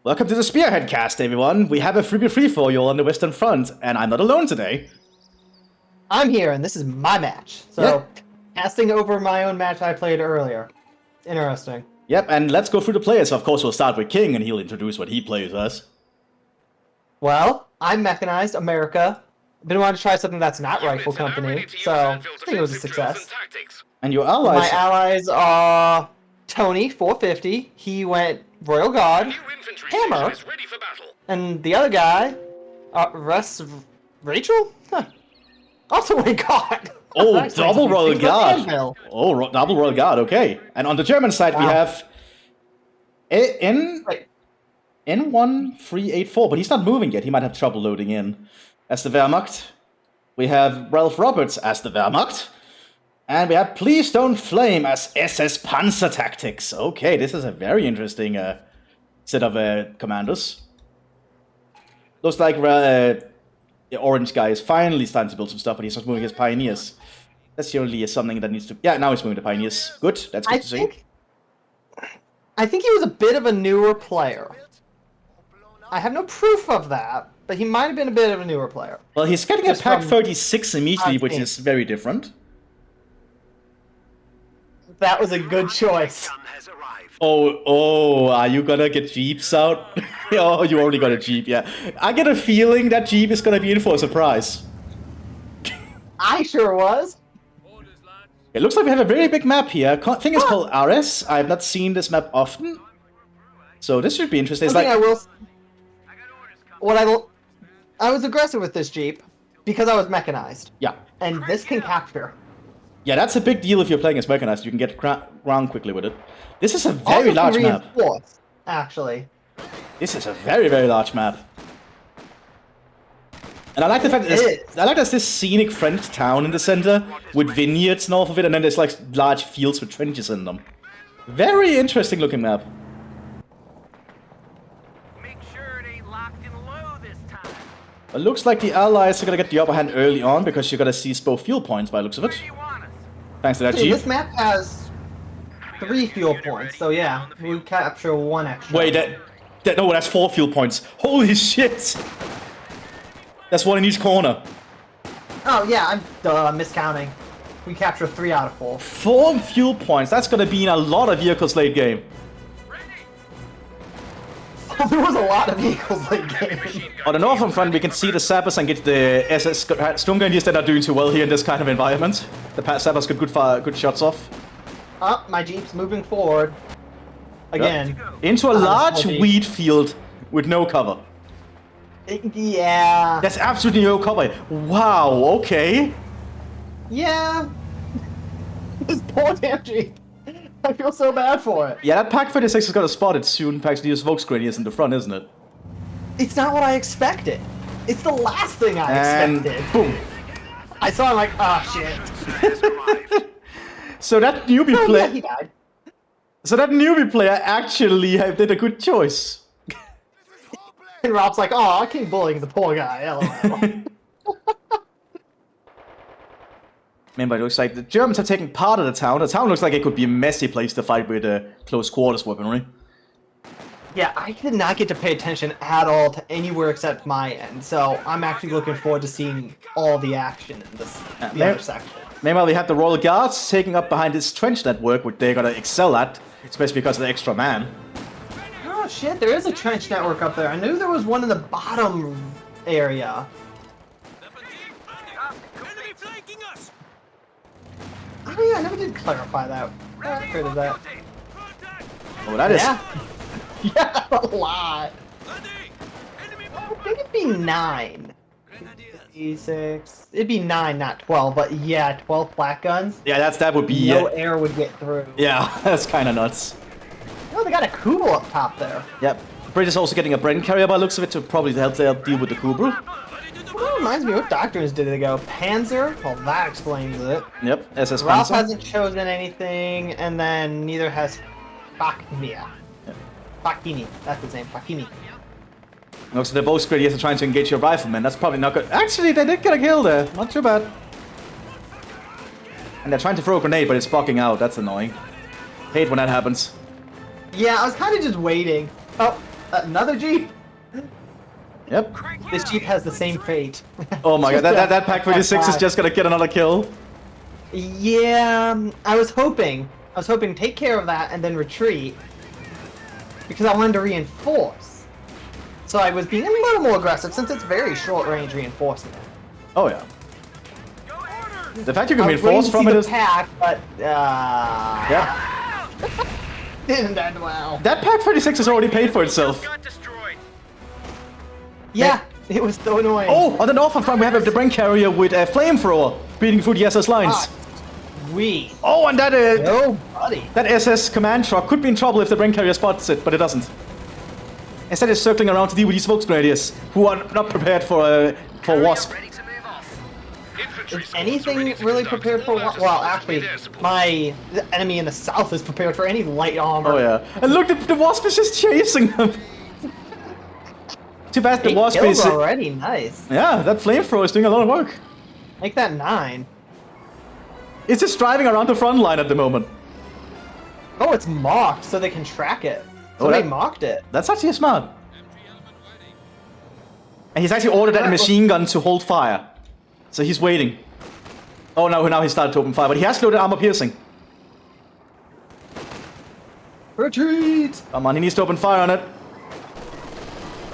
Welcome to the Spearhead cast, everyone. We have a freebie free for you all on the Western Front, and I'm not alone today. I'm here, and this is my match. So, casting over my own match I played earlier. Interesting. Yep, and let's go through the players. Of course, we'll start with King, and he'll introduce what he plays as. Well, I'm Mechanized America. Been wanting to try something that's not Rifle Company, so I think it was a success. And your allies... My allies are Tony, 450. He went Royal Guard, Hammer, and the other guy, Rachel? Huh. Also went Guard. Oh, double Royal Guard. Oh, double Royal Guard, okay. And on the German side, we have N1384, but he's not moving yet. He might have trouble loading in. As the Wehrmacht. We have Ralph Roberts as the Wehrmacht. And we have Please Don't Flame as SS Panzer Tactics. Okay, this is a very interesting set of commanders. Looks like the orange guy is finally starting to build some stuff, but he's not moving his pioneers. That's usually something that needs to... Yeah, now he's moving the pioneers. Good, that's good to see. I think he was a bit of a newer player. I have no proof of that, but he might have been a bit of a newer player. Well, he's getting a Pack 36 immediately, which is very different. That was a good choice. Oh, are you gonna get Jeeps out? Oh, you already got a Jeep, yeah. I get a feeling that Jeep is gonna be in for a surprise. I sure was. It looks like we have a very big map here. I think it's called RS. I have not seen this map often. So this should be interesting. It's like... I was aggressive with this Jeep because I was mechanized. Yeah. And this can capture. Yeah, that's a big deal if you're playing as mechanized. You can get around quickly with it. This is a very large map. Actually. This is a very, very large map. And I like the fact that there's this scenic French town in the center with vineyards north of it, and then there's like large fields with trenches in them. Very interesting looking map. Make sure it ain't locked and low this time. It looks like the allies are gonna get the upper hand early on because you're gonna seize both fuel points by the looks of it. Thanks to that Jeep. This map has 3 fuel points, so yeah, we capture 1 extra. Wait, no, that's 4 fuel points. Holy shit! That's 1 in each corner. Oh yeah, I'm miscounting. We capture 3 out of 4. 4 fuel points. That's gonna be in a lot of vehicles late game. There was a lot of vehicles late game. On the northern front, we can see the Sappers and get the SS Sturmgrenadiers that are doing too well here in this kind of environment. The Sappers got good shots off. Oh, my Jeep's moving forward. Again. Into a large wheat field with no cover. Yeah. That's absolutely no cover. Wow, okay. Yeah. This poor damn Jeep. I feel so bad for it. Yeah, that Pack 36 is gonna spot it soon. Packs to use Volksgrenadiers in the front, isn't it? It's not what I expected. It's the last thing I expected. Boom. I saw him like, shit. So that newbie player... Yeah, he died. So that newbie player actually did a good choice. And Rob's like, I keep bullying the poor guy. LOL. Remember, it looks like the Germans are taking part of the town. The town looks like it could be a messy place to fight with close quarters weaponry. Yeah, I did not get to pay attention at all to anywhere except my end, so I'm actually looking forward to seeing all the action in this other section. Meanwhile, we have the Royal Guards taking up behind this trench network, which they're gonna excel at, especially because of the extra man. Oh shit, there is a trench network up there. I knew there was one in the bottom area. Oh yeah, I never did clarify that. I heard of that. Oh, that is... Yeah, a lot. I think it'd be 9. 56. It'd be 9, not 12, but yeah, 12 flak guns. Yeah, that would be... No air would get through. Yeah, that's kind of nuts. Oh, they got a Kubel up top there. Yep. British also getting a Bren carrier by looks of it to probably help deal with the Kubel. Well, reminds me what Doctrines did they go? Panzer? Well, that explains it. Yep, SS Panzer. Ralph hasn't chosen anything, and then neither has Faknia. Yep. Fakini, that's his name, Fakini. Looks like they're both grenadiers are trying to engage your riflemen. That's probably not good. Actually, they did get a kill there. Not too bad. And they're trying to throw a grenade, but it's blocking out. That's annoying. Hate when that happens. Yeah, I was kind of just waiting. Oh, Another Jeep. Yep. This Jeep has the same fate. Oh my god, that Pack 36 is just gonna get another kill. Yeah, I was hoping to take care of that and then retreat. Because I wanted to reinforce. So I was being a little more aggressive since it's very short range reinforcement. Oh yeah. The fact you can I was waiting reinforce to from see it the is... pack, but Yeah. didn't end well. That Pack 36 has already paid for itself. Got destroyed. Yeah, it was so annoying. Oh, on the northern front we have the Brink carrier with a flamethrower beating through the SS lines. Oh, and that no, buddy. that SS command truck could be in trouble if the Brink carrier spots it, but it doesn't. Instead, it's circling around to deal with these Volks Grenadiers, who are not prepared for Wasp. Ready to move off. Is anything really prepared for what? Well, actually, the enemy in the south is prepared for any light armor. Oh yeah, and look, the Wasp is just chasing them. Too bad the 8 Wasp kills is... already, nice. Yeah, that flamethrower is doing a lot of work. Make that 9. It's just driving around the front line at the moment. Oh, it's marked so they can track it. Oh, Somebody that- marked it. That's actually smart. And he's actually ordered that machine gun to hold fire. So he's waiting. Oh no, now he started to open fire, but he has loaded armor piercing. Retreat! Come on, he needs to open fire on it.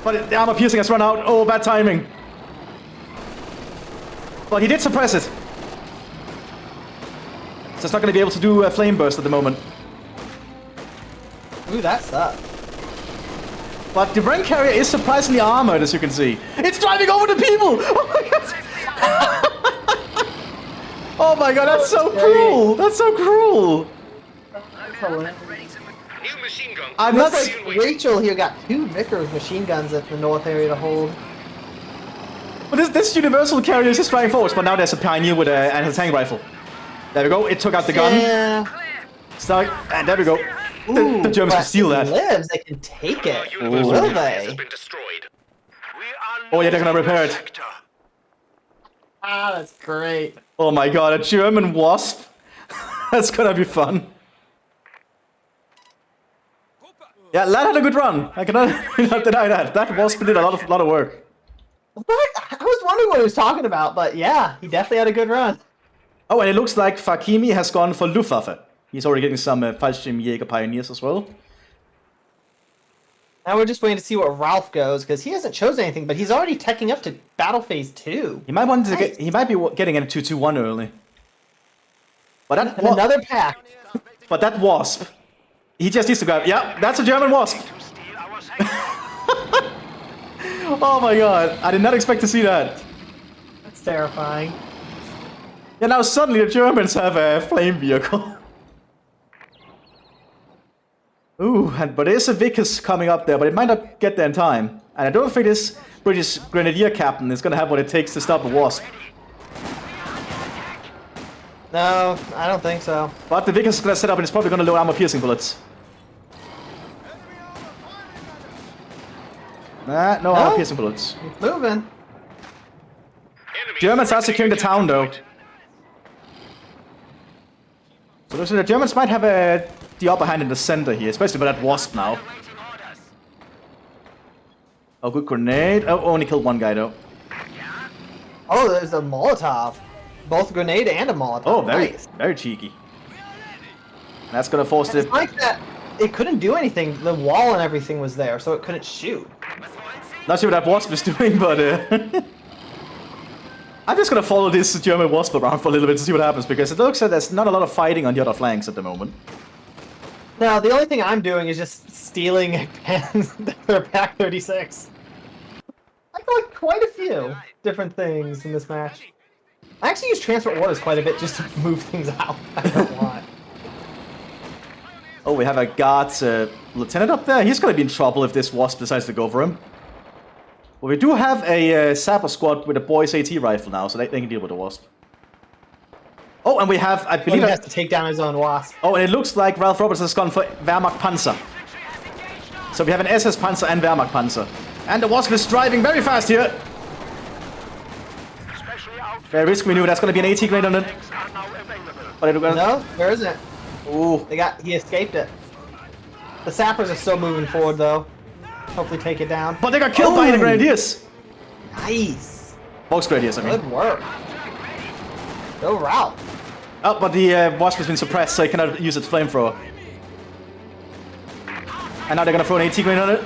But the armor piercing has run out. Oh, bad timing. But he did suppress it. So it's not going to be able to do a flame burst at the moment. Ooh, that sucks. But the Brink carrier is surprisingly armored, as you can see. It's driving over the people! Oh my god! Oh my god, that's so cruel! That's so cruel! New machine gun. I'm not... Looks like Rachel here got 2 Vickers machine guns at the north area to hold. But this universal carrier is just driving forwards, but now there's a Pioneer with an anti-tank rifle. There we go, it took out the gun. Yeah. So, and there we go. Ooh, The Germans can but steal if that. it lives, they can take it. Our Will universal they? has been destroyed. We are Oh yeah, they're gonna repair it. sector. Ah, that's great. Oh my god, a German Wasp? That's gonna be fun. Yeah, Lad had a good run. I cannot not deny that. That Wasp did a lot of work. What? I was wondering what he was talking about, but yeah, he definitely had a good run. Oh, and it looks like Fakimi has gone for Luftwaffe. He's already getting some Fallschirmjäger Pioneers as well. Now we're just waiting to see what Ralph goes, because he hasn't chosen anything, but he's already teching up to Battle Phase 2. He might want to get. He might be getting in a 2-2-1 early. But that. And another pack. But that Wasp. He just needs to grab. Yeah, that's a German Wasp. To steal our sector. Oh my god, I did not expect to see that. That's terrifying. Yeah, now suddenly the Germans have a flame vehicle. Ooh, but there's a Vickers coming up there, but it might not get there in time. And I don't think this British Grenadier captain is gonna have what it takes to stop a Wasp. No, I don't think so. But the Vickers is gonna set up and it's probably gonna load armor piercing bullets. Nah, no armor piercing bullets. It's moving. Germans are securing the town though. So looks like the Germans might have the upper hand in the center here, especially with that Wasp now. Awaiting orders. Oh, good grenade. Oh, only killed one guy though. Oh, there's a Molotov. Both a grenade and a Molotov. Oh, Nice. very cheeky. That's gonna force It's the... like that. It couldn't do anything. The wall and everything was there, so it couldn't shoot. Not sure what that Wasp is doing, but I'm just gonna follow this German Wasp around for a little bit to see what happens, because it looks like there's not a lot of fighting on the other flanks at the moment. No, the only thing I'm doing is just stealing their Pack 36. I got quite a few different things in this match. I actually use transfer orders quite a bit just to move things out. I don't know why. Oh, we have a Guards lieutenant up there. He's gonna be in trouble if this Wasp decides to go for him. Well, we do have a sapper squad with a boys AT rifle now, so they can deal with the Wasp. Oh, and we have, I believe... He has to take down his own Wasp. Oh, and it looks like Ralph Roberts has gone for Wehrmacht Panzer. So we have an SS Panzer and Wehrmacht Panzer. And the Wasp is driving very fast here. Very risky maneuver. That's going to be an AT grenade on it. But it'll go... No, there isn't. Ooh. He escaped it. The sappers are still moving forward though. hopefully take it down. But they got killed by the Grenadiers. Nice. Volksgrenadiers, I mean. Good work. Go Ralph. Oh, but the Wasp has been suppressed, so he cannot use its flamethrower. And now they're gonna throw an AT grenade on it.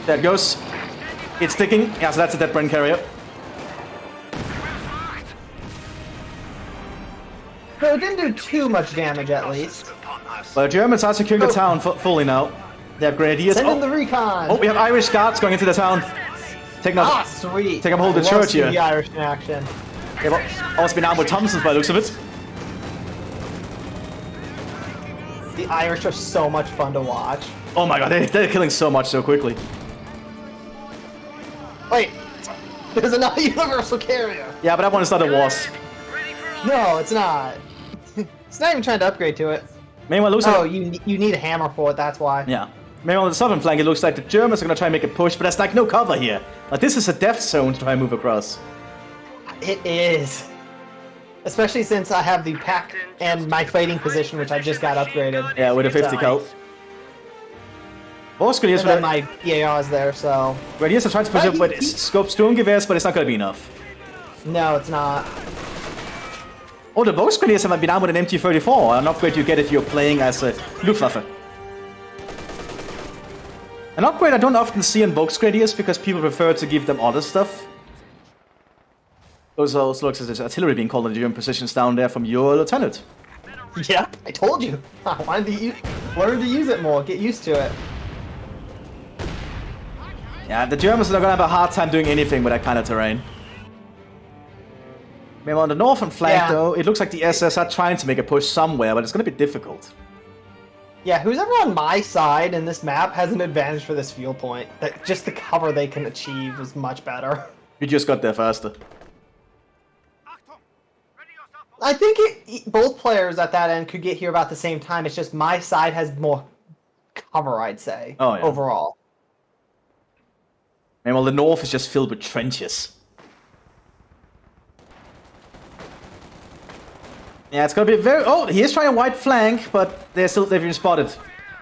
There it goes. It's sticking. Yeah, so that's a dead brain carrier. So it didn't do too much damage, at least. But the Germans are securing the town fully now. They have Grenadiers. Send in the recon. Oh, we have Irish Guards going into the town. Taking up, Ah, sweet. taking up hold of the I love church here. the Irish in action. They've also been armed with Thompsons by the looks of it. The Irish are so much fun to watch. Oh my god, they're killing so much so quickly. Wait, there's another universal carrier. Yeah, but that one is not a Wasp. No, it's not. It's not even trying to upgrade to it. Meanwhile, it looks Oh, like... you need a hammer for it, that's why. Yeah. Meanwhile, on the southern flank, it looks like the Germans are going to try and make a push, but there's like no cover here. Like, this is a death zone to try and move across. It is. Especially since I have the pack and my fighting position, which I just got upgraded. Yeah, with a 50 cal. Volksgrenadiers And then my PAR is there, so... Grenadiers are trying to push up with scope Sturmgewehrs, but it's not going to be enough. No, it's not. Oh, the Volksgrenadiers have been armed with an MT-34, an upgrade you get if you're playing as a Luftwaffe. An upgrade I don't often see in Volksgrenadiers because people prefer to give them other stuff. Those also looks as there's artillery being called on the German positions down there from your lieutenant. Yep, I told you. I wanted to learn to use it more, get used to it. Yeah, the Germans are going to have a hard time doing anything with that kind of terrain. Maybe on the northern flank, though, it looks like the SS are trying to make a push somewhere, but it's going to be difficult. Yeah, who's ever on my side in this map has an advantage for this fuel point. That just the cover they can achieve is much better. You just got there faster. I think both players at that end could get here about the same time. It's just my side has more cover, I'd say, overall. Meanwhile, the north is just filled with trenches. Yeah, it's gonna be very... Oh, he is trying a wide flank, but they've been spotted.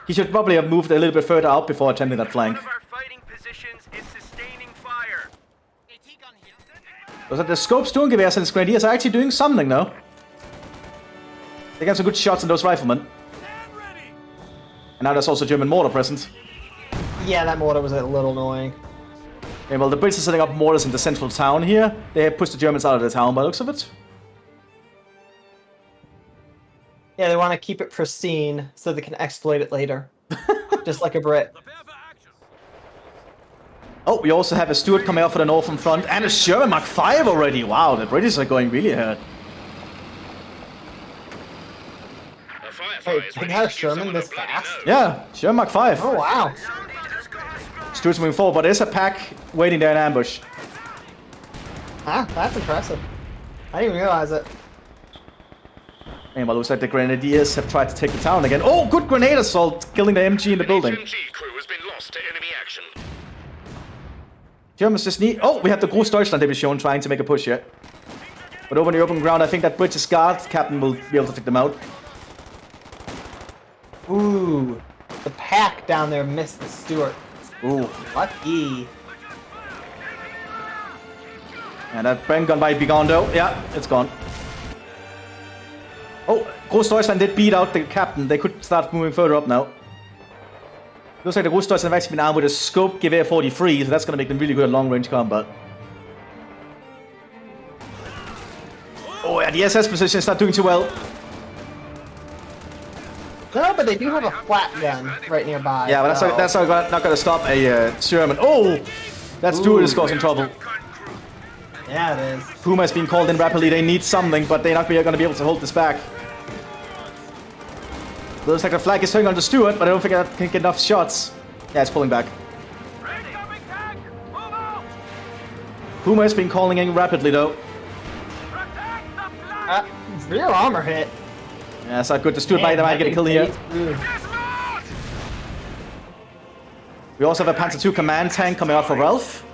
He should probably have moved a little bit further out before attempting that flank. One of our fighting positions is sustaining fire. Those are the scope Sturmgewehrs and the Grenadiers are actually doing something, though. They got some good shots on those riflemen. And now there's also German mortar present. Yeah, that mortar was a little annoying. Okay, well, the Brits are setting up mortars in the central town here. They have pushed the Germans out of the town by the looks of it. Yeah, they want to keep it pristine so they can exploit it later. Just like a Brit. Oh, we also have a Stuart coming out for the northern front and a Sherman Mark 5 already. Wow, the British are going really ahead. Wait, they got a Sherman this fast? Yeah, Sherman Mark 5. Oh, wow. Stuart's moving forward, but there's a pack waiting there in ambush. Huh? That's impressive. I didn't even realize it. Meanwhile, it looks like the Grenadiers have tried to take the town again. Oh, good grenade assault, killing the MG in the building. HMG crew has been lost to enemy action. Germans just need... Oh, we have the Groß Deutschland division trying to make a push here. But over in the open ground, I think that British Guard captain will be able to take them out. Ooh. The pack down there missed the Stuart. Ooh. Lucky. And that Bren gun might be gone though. Yeah, it's gone. Oh, Groß Deutschland did beat out the captain. They could start moving further up now. Looks like the Groß Deutschland have actually been armed with a scope Gewehr 43, so that's going to make them really good at long-range combat. Oh yeah, the SS position is not doing too well. No, but they do have a flat gun right nearby. Yeah, but that's not going to stop a Sherman. Oh, that Stuart is causing trouble. Yeah, it is. Puma is being called in rapidly. They need something, but they're not going to be able to hold this back. Looks like the flag is turning on the Stuart, but I don't think I can get enough shots. Yeah, it's pulling back. Puma has been calling in rapidly, though. Rear armor hit. Yeah, it's not good. The Stuart might get a kill here. We also have a Panzer II command tank coming out for Ralph.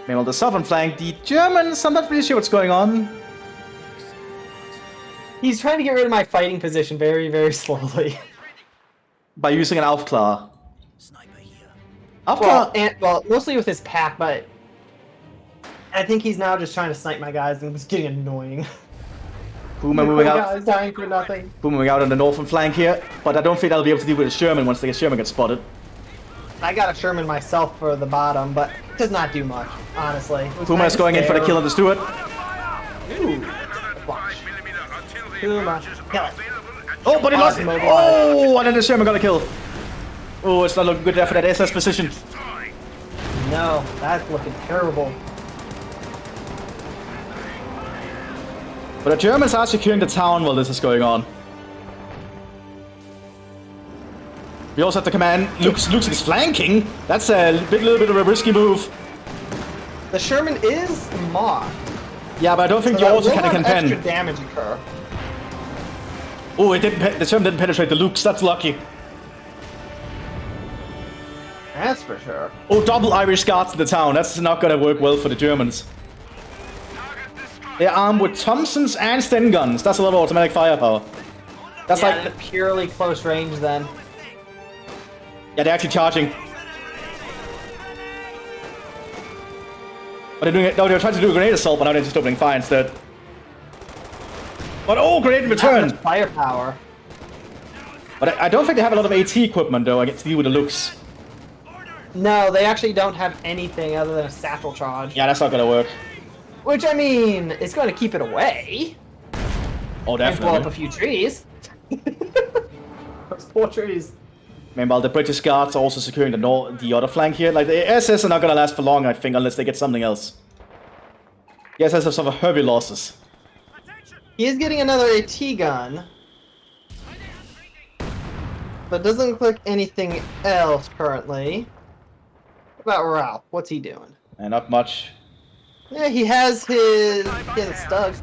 Meanwhile, the southern flank, the Germans, I'm not really sure what's going on. He's trying to get rid of my fighting position very, very slowly. by using an Aufklar. Aufklar. Well, mostly with his pack, but I think he's now just trying to snipe my guys, and it's getting annoying. Puma moving out. Guys dying for nothing. Puma moving out on the northern flank here, but I don't think I'll be able to deal with the Sherman once the Sherman gets spotted. I got a Sherman myself for the bottom, but it does not do much, honestly. Puma is going in for the kill on the Stewart. Ooh. Watch. Puma. Kill it. Oh, but he lost it. Oh, and then the Sherman got a kill. Oh, it's not looking good there for that SS position. No, that's looking terrible. But the Germans are securing the town while this is going on. We also have the command. Luke's is flanking. That's a little bit of a risky move. The Sherman is marked. Yeah, but I don't think So you also can extra pen. damage occur. Oh, it didn't. The Sherman didn't penetrate the Lukes. That's lucky. That's for sure. Oh, double Irish Guards in the town. That's not gonna work well for the Germans. They're armed with Thompsons and Sten guns. That's a lot of automatic firepower. That's Yeah, like... purely close range then. Yeah, they're actually charging. But they're doing it... No, they were trying to do a grenade assault, but now they're just opening fire instead. But oh, grenade in return! Not much firepower. But I don't think they have a lot of AT equipment, though, I get to deal with the Lukes. No, they actually don't have anything other than a satchel charge. Yeah, that's not gonna work. Which, I mean, it's going to keep it away. Oh, And blow up a definitely. few trees. Those poor trees. Meanwhile, the British Guards are also securing the other flank here. Like, the SS are not gonna last for long, I think, unless they get something else. The SS have suffered heavy losses. He is getting another AT gun. But doesn't look like anything else currently. What about Ralph? What's he doing? And not much. Yeah, he has his stug.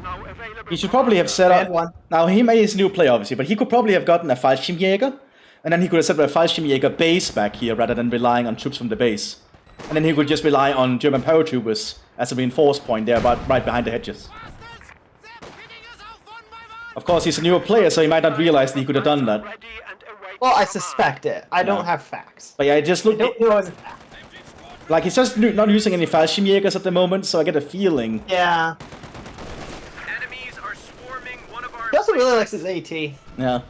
He should probably have set Bad up... one. Now, he is a new player, obviously, but he could probably have gotten a Fallschirmjäger, and then he could have set up a Fallschirmjäger base back here, rather than relying on troops from the base. And then he could just rely on German paratroopers as a reinforced point there, right behind the hedges. Of course, he's a newer player, so he might not realize that he could have done that. Well, I suspect it. I don't have facts. But yeah, it just I looked... don't know as a fact. Like, he's just not using any Fallschirmjägers at the moment, so I get a feeling... Yeah. Enemies are swarming one of our He also really likes his AT. Yeah.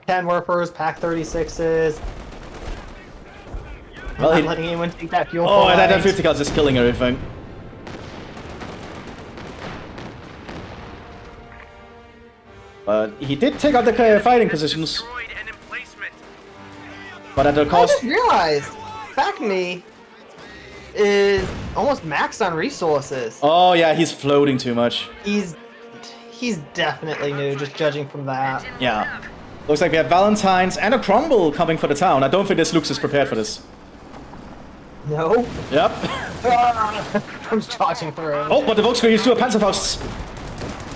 10 Warpers, Pack 36s. Well, Not he... letting anyone take that fuel Oh, and that point. 50 cal is killing everything. But he did take out the fighting positions, destroyed and emplacement. but at the I cost... just realized, Facme is almost maxed on resources. Oh yeah, he's floating too much. He's definitely new, just judging from that. Yeah. Looks like we have Valentine's and a Crumble coming for the town. I don't think this Lux is prepared for this. No. Yep. Comes charging through. Oh, but the Volkswagen used two Panzerfausts.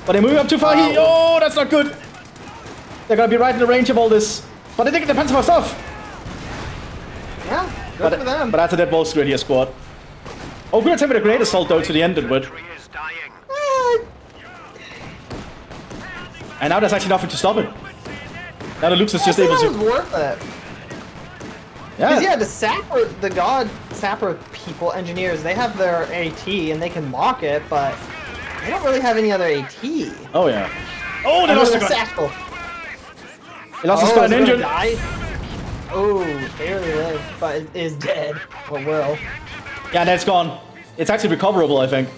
But they're moving up too far. Oh, that's not good. They're gonna be right in the range of all this. But they did get the Panzerfaust off. Yeah, good for them. But that's a dead Volkswagen here, squad. Oh, good attempt with a grenade assault though to the end of it. Tree is dying. And now there's actually nothing to stop it. Now the Lux is just able That was to... worth it. Yeah. Yeah, the god sapper people, engineers, they have their AT and they can lock it, but they don't really have any other AT. Oh yeah. Oh, they lost the gun. satchel. They lost the squad is it engine. gonna die? Oh, barely lived, but it is dead. Or will. Yeah, that's gone. It's actually recoverable, I think.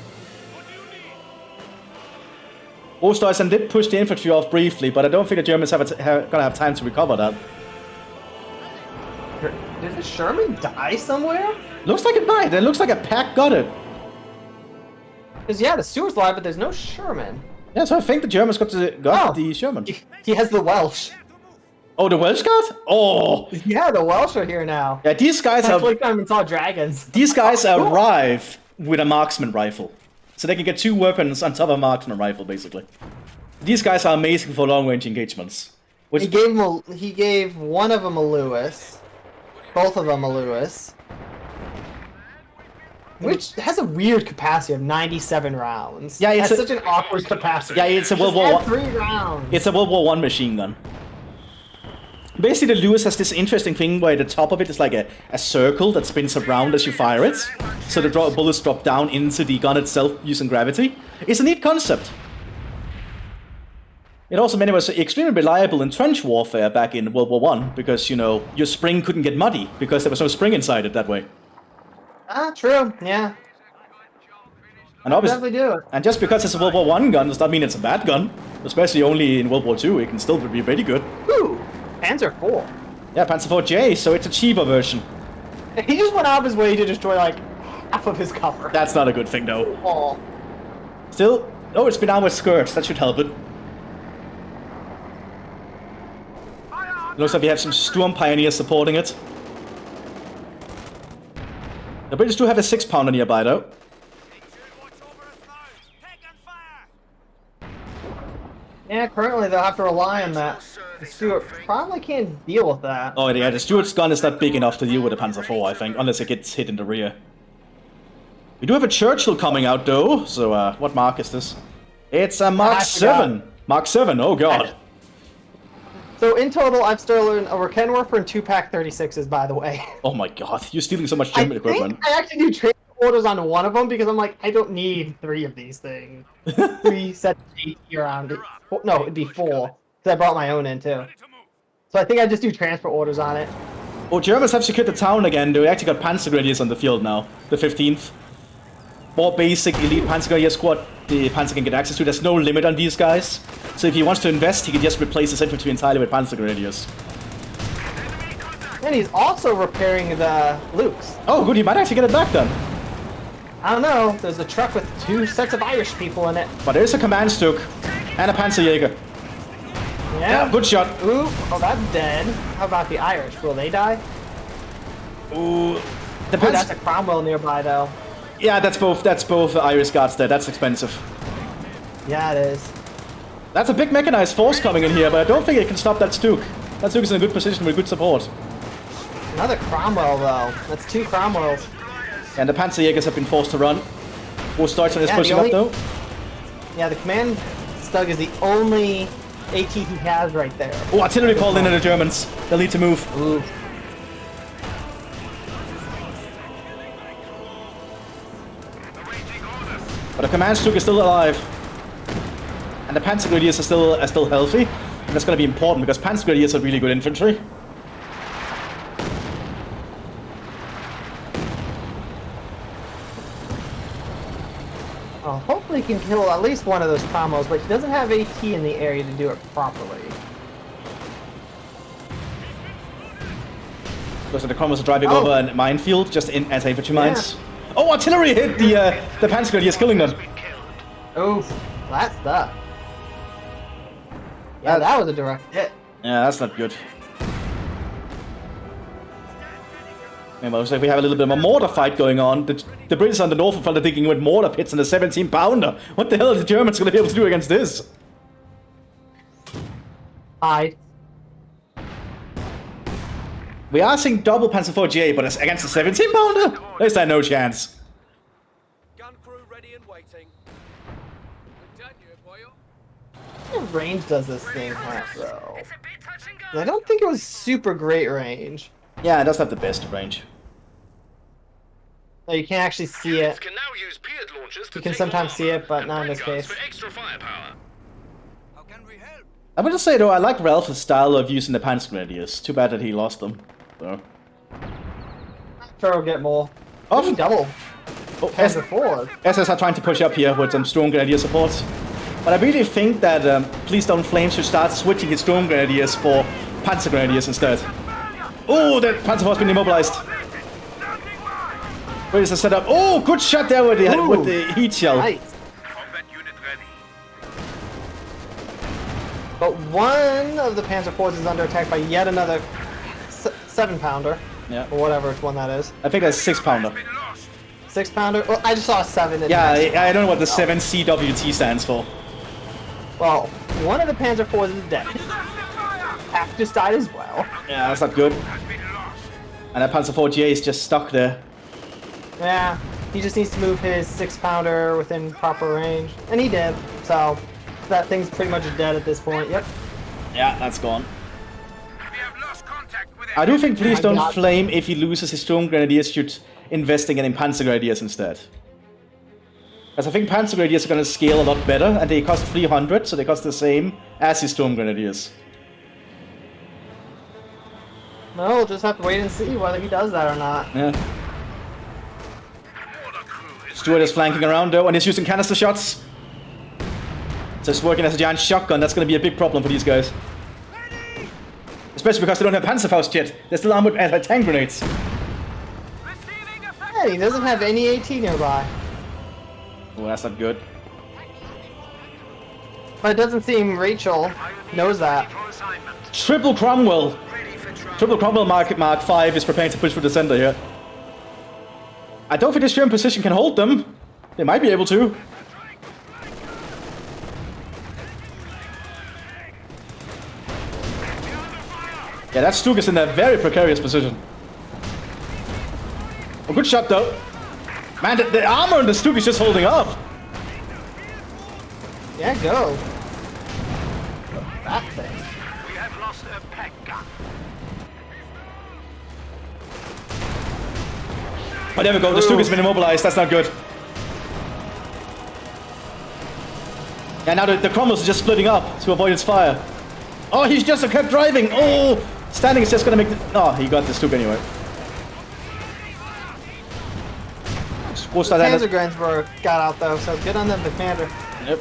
Osterhausen did push the infantry off briefly, but I don't think the Germans gonna have time to recover that. Did the Sherman die somewhere? Looks like it might. It looks like a pack got it. Because, yeah, the Stewart's live, but there's no Sherman. Yeah, so I think the Germans got the Sherman. He has the Welsh. Oh, the Welsh Guard? Oh! Yeah, the Welsh are here now. Yeah, these guys I have... clicked on them and saw dragons. These guys arrive with a marksman rifle. So they can get two weapons on top of a marksman rifle, basically. These guys are amazing for long-range engagements. Which... He gave one of them a Lewis. Both of them a Lewis. Which has a weird capacity of 97 rounds. Yeah, it's That's such an awkward capacity. Yeah, it's a World Just War add 3 rounds. It's a World War I machine gun. Basically, the Lewis has this interesting thing where the top of it is like a circle that spins around as you fire it. So the bullets drop down into the gun itself using gravity. It's a neat concept. It also made it was extremely reliable in trench warfare back in World War I, because, you know, your spring couldn't get muddy, because there was no spring inside it that way. Ah, true, yeah. And obviously, definitely do it. And just because it's a World War I gun does not mean it's a bad gun. Especially only in World War II, it can still be pretty good. Ooh, Panzer IV. Yeah, Panzer IV-J, so it's a cheaper version. He just went out of his way to destroy, like, half of his cover. That's not a good thing, though. Oh. Still, oh, it's been armored skirts. That should help it. Looks like we have some Storm Pioneers supporting it. The British do have a 6-pounder nearby, though. Yeah, currently they'll have to rely on that. The Stuart probably can't deal with that. Oh, yeah, the Stuart's gun is not big enough to deal with the Panzer IV, I think, unless it gets hit in the rear. We do have a Churchill coming out, though, so, what mark is this? It's a Mark 7! Mark 7, oh god. So, in total, I've stolen over Kenworth and 2 Pack 36s, by the way. Oh my god, you're stealing so much German equipment. I actually do trade orders on one of them, because I'm like, I don't need 3 of these things. 3 sets of 8 around it. No, it'd be 4, because I brought my own in, too. So I think I just do transfer orders on it. Oh, Germans have secured the town again. They actually got Panzer Grenadiers on the field now. The 15th. More basic elite Panzer Grenadier squad the Panzer can get access to. There's no limit on these guys. So if he wants to invest, he can just replace his infantry entirely with Panzer Grenadiers. And he's also repairing the Lukes. Oh, good. He might actually get it back then. I don't know. There's a truck with 2 sets of Irish people in it. But there's a command Stuk and a Panzerjäger. Yeah. Good shot. Ooh, oh, that's dead. How about the Irish? Will they die? Ooh. That's a Cromwell nearby, though. Yeah, that's both Irish guards there. That's expensive. Yeah, it is. That's a big mechanized force coming in here, but I don't think it can stop that Stuk. That Stuk is in a good position with good support. Another Cromwell, though. That's 2 Cromwells. And the Panzerjägers have been forced to run. Deutschland is pushing up, though. Yeah, the command Stug is the only AT he has right there. Oh, artillery called in on the Germans. They'll need to move. Ooh. But the command Stuk is still alive. And the Panzer Grenadiers are still healthy. And that's going to be important because Panzer Grenadiers are really good infantry. Oh, hopefully he can kill at least one of those Cromwells, but he doesn't have AT in the area to do it properly. Looks like the Cromwells are driving over a minefield just as infantry mines. Oh, artillery hit the Panzer Grenadiers, killing them. Oof, that's tough. Yeah, that was a direct hit. Yeah, that's not good. Anyway, looks like we have a little bit of a mortar fight going on. The British on the northern front are digging with mortar pits and a 17-pounder. What the hell are the Germans going to be able to do against this? Hide. We are seeing double Panzer IV-J, but against a 17-pounder? There's that no chance. Gun crew ready and waiting. What range does this thing have, though? I don't think it was super great range. Yeah, it does have the best range. No, you can't actually see it. Can now use Pied launchers to You can take sometimes on see armor it, but and not in this ray guns case. for extra firepower. How can we help? I would just say, though, I like Ralph's style of using the Panzer Grenadiers. Too bad that he lost them. So. Sure, we'll get more. Often Double. Oh, Panzer IV. SS are trying to push up here with some Storm Grenadier support. But I really think that Please Don't Flame should start switching his Storm Grenadiers for Panzer Grenadiers instead. Oh, that Panzer IV has been immobilized. Where is the setup? Oh, good shot there with the heat shell. Nice. Combat unit ready. But one of the Panzer IVs is under attack by yet another 7-pounder. Yeah. Or whatever one that is. I think that's 6-pounder. 6-pounder? Well, I just saw a 7 in Yeah, there. I don't know what the 7CWT stands for. Well, one of the Panzer IVs is dead. Half just died as well. Yeah, that's not good. And that Panzer IV-J is just stuck there. Yeah, he just needs to move his 6-pounder within proper range. And he did, so that thing's pretty much dead at this point. Yep. Yeah, that's gone. We have lost I do think Please I Don't got- Flame, if he loses his Storm Grenadiers, should invest in getting Panzer Grenadiers instead. Because I think Panzer Grenadiers are going to scale a lot better, and they cost 300, so they cost the same as his Storm Grenadiers. No, we'll just have to wait and see whether he does that or not. Yeah. Stuart is flanking around though, and he's using canister shots. So it's working as a giant shotgun. That's going to be a big problem for these guys. Especially because they don't have Panzerfaust yet. They're still armed with anti-tank grenades. Hey, he doesn't have any AT nearby. Oh, that's not good. But it doesn't seem Rachel knows that. Triple Cromwell. Triple Cromwell Mark 5 is preparing to push for the center here. I don't think this German position can hold them. They might be able to. Yeah, that Stuk is in a very precarious position. Oh, good shot though. Man, the armor on the Stuk is just holding up. Yeah, go. That thing. We have lost a peg gun. Oh, there we go. The Stuk has been immobilized. That's not good. Yeah, now the Cromwells are just splitting up to avoid its fire. Oh, he's just kept driving. Oh, standing is just gonna make the... Oh, he got the Stuk anyway. Panzergrens got out though, so good on them, the commander. Yep.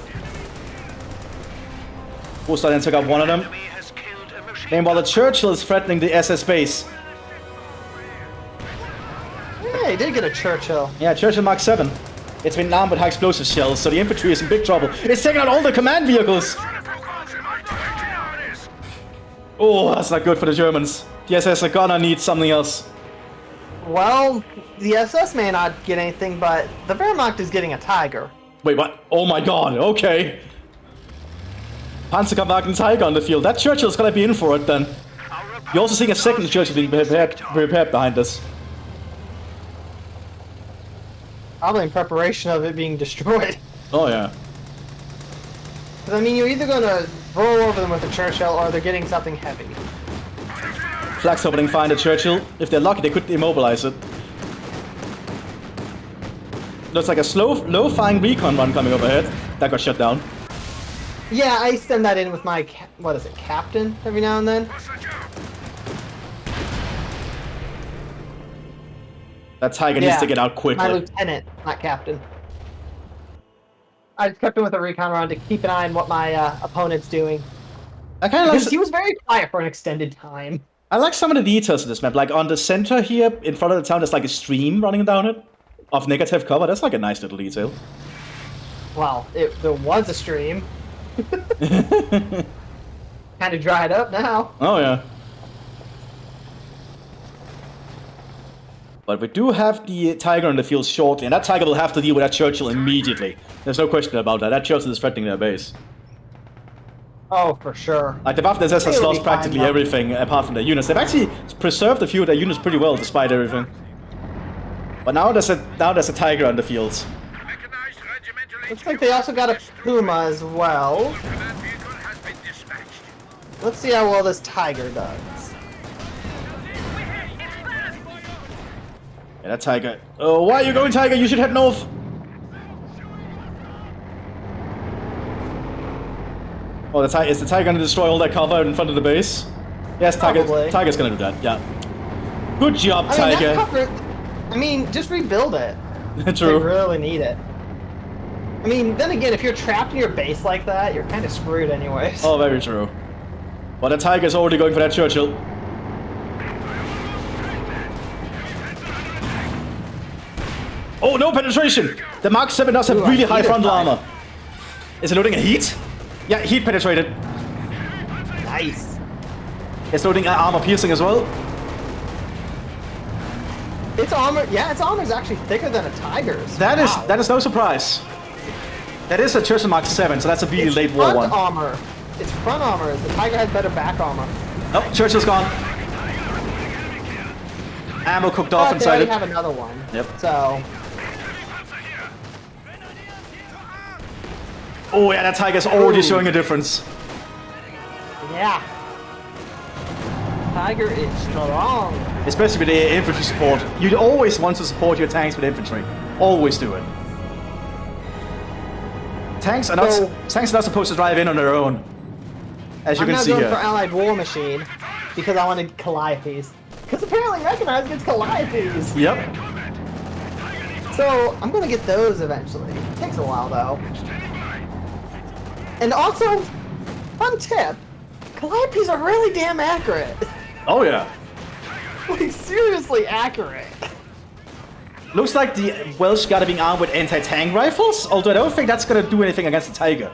Buster then took out one of them. Enemy has killed a machine. Meanwhile, the Churchill is threatening the SS base. Yeah, he did get a Churchill. Yeah, Churchill Mark 7. It's been armed with high explosive shells, so the infantry is in big trouble. It's taking out all the command vehicles. Oh, that's not good for the Germans. The SS are gonna need something else. Well, the SS may not get anything, but the Wehrmacht is getting a Tiger. Wait, what? Oh my god, okay. Panzerkampfwagen Tiger on the field. That Churchill's gonna be in for it then. You're also seeing a second Churchill being prepared behind us. Probably in preparation of it being destroyed. Oh yeah. Because, I mean, you're either going to roll over them with a Churchill or they're getting something heavy. Flags opening fine the Churchill. If they're lucky, they could immobilize it. Looks like a low-flying recon run coming overhead. That got shut down. Yeah, I send that in with my, what is it, captain every now and then. That Tiger needs to get out My quickly. lieutenant, not captain. I just kept him with a recon run to keep an eye on what my opponent's doing. I kind of Because like. he was very quiet for an extended time. I like some of the details in this map. Like on the center here, in front of the town, there's like a stream running down it of negative cover. That's like a nice little detail. Well, there was a stream. Kind of dried up now. Oh yeah. But we do have the Tiger on the field shortly, and that Tiger will have to deal with that Churchill immediately. There's no question about that. That Churchill is threatening their base. Oh, for sure. Like the Waffen SS has It'll lost be fine, practically though. everything apart from their units. They've actually preserved a few of their units pretty well despite everything. But now there's a Tiger on the field. Mechanized regimental Looks like they also got a Puma as well. command vehicle has been dispatched. Let's see how well this Tiger does. Yeah, that Tiger. Oh, why are you going, Tiger? You should head north. Oh, is the Tiger going to destroy all that cover in front of the base? Yes, Probably. Tiger's going to do that, yeah. Good job, I mean, Tiger. that cover, I mean, just rebuild it. They True. really need it. I mean, then again, if you're trapped in your base like that, you're kind of screwed anyways. Oh, very true. But the Tiger's already going for that Churchill. Oh, no penetration! The Mark 7 does have Ooh, really I high hate it, frontal Tiger. armor. Is it loading a heat? Yeah, heat penetrated. Nice. It's loading armor piercing as well. Its armor, yeah, its armor is actually thicker than a Tiger's. That Wow. is no surprise. That is a Churchill Mark 7, so that's a really Its late war front one. armor. Its front armor is the Tiger has better back armor. Oh, Churchill's gone. Ammo cooked off But they inside already it. have another one. Yep. So, Oh yeah, that Tiger's already Ooh. showing a difference. yeah. Tiger is strong. Especially with the infantry support. You'd always want to support your tanks with infantry. Always do it. Tanks are not supposed to drive in on their own. As you can see I'm here. not going for Allied War Machine because I wanted Calliopes. Because apparently Mechanized gets Calliopes. Yep. So I'm going to get those eventually. It takes a while though. And also, fun tip, Calliopes are really damn accurate. Oh yeah. Like seriously accurate. Looks like the Welsh got to be armed with anti-tank rifles, although I don't think that's going to do anything against the Tiger.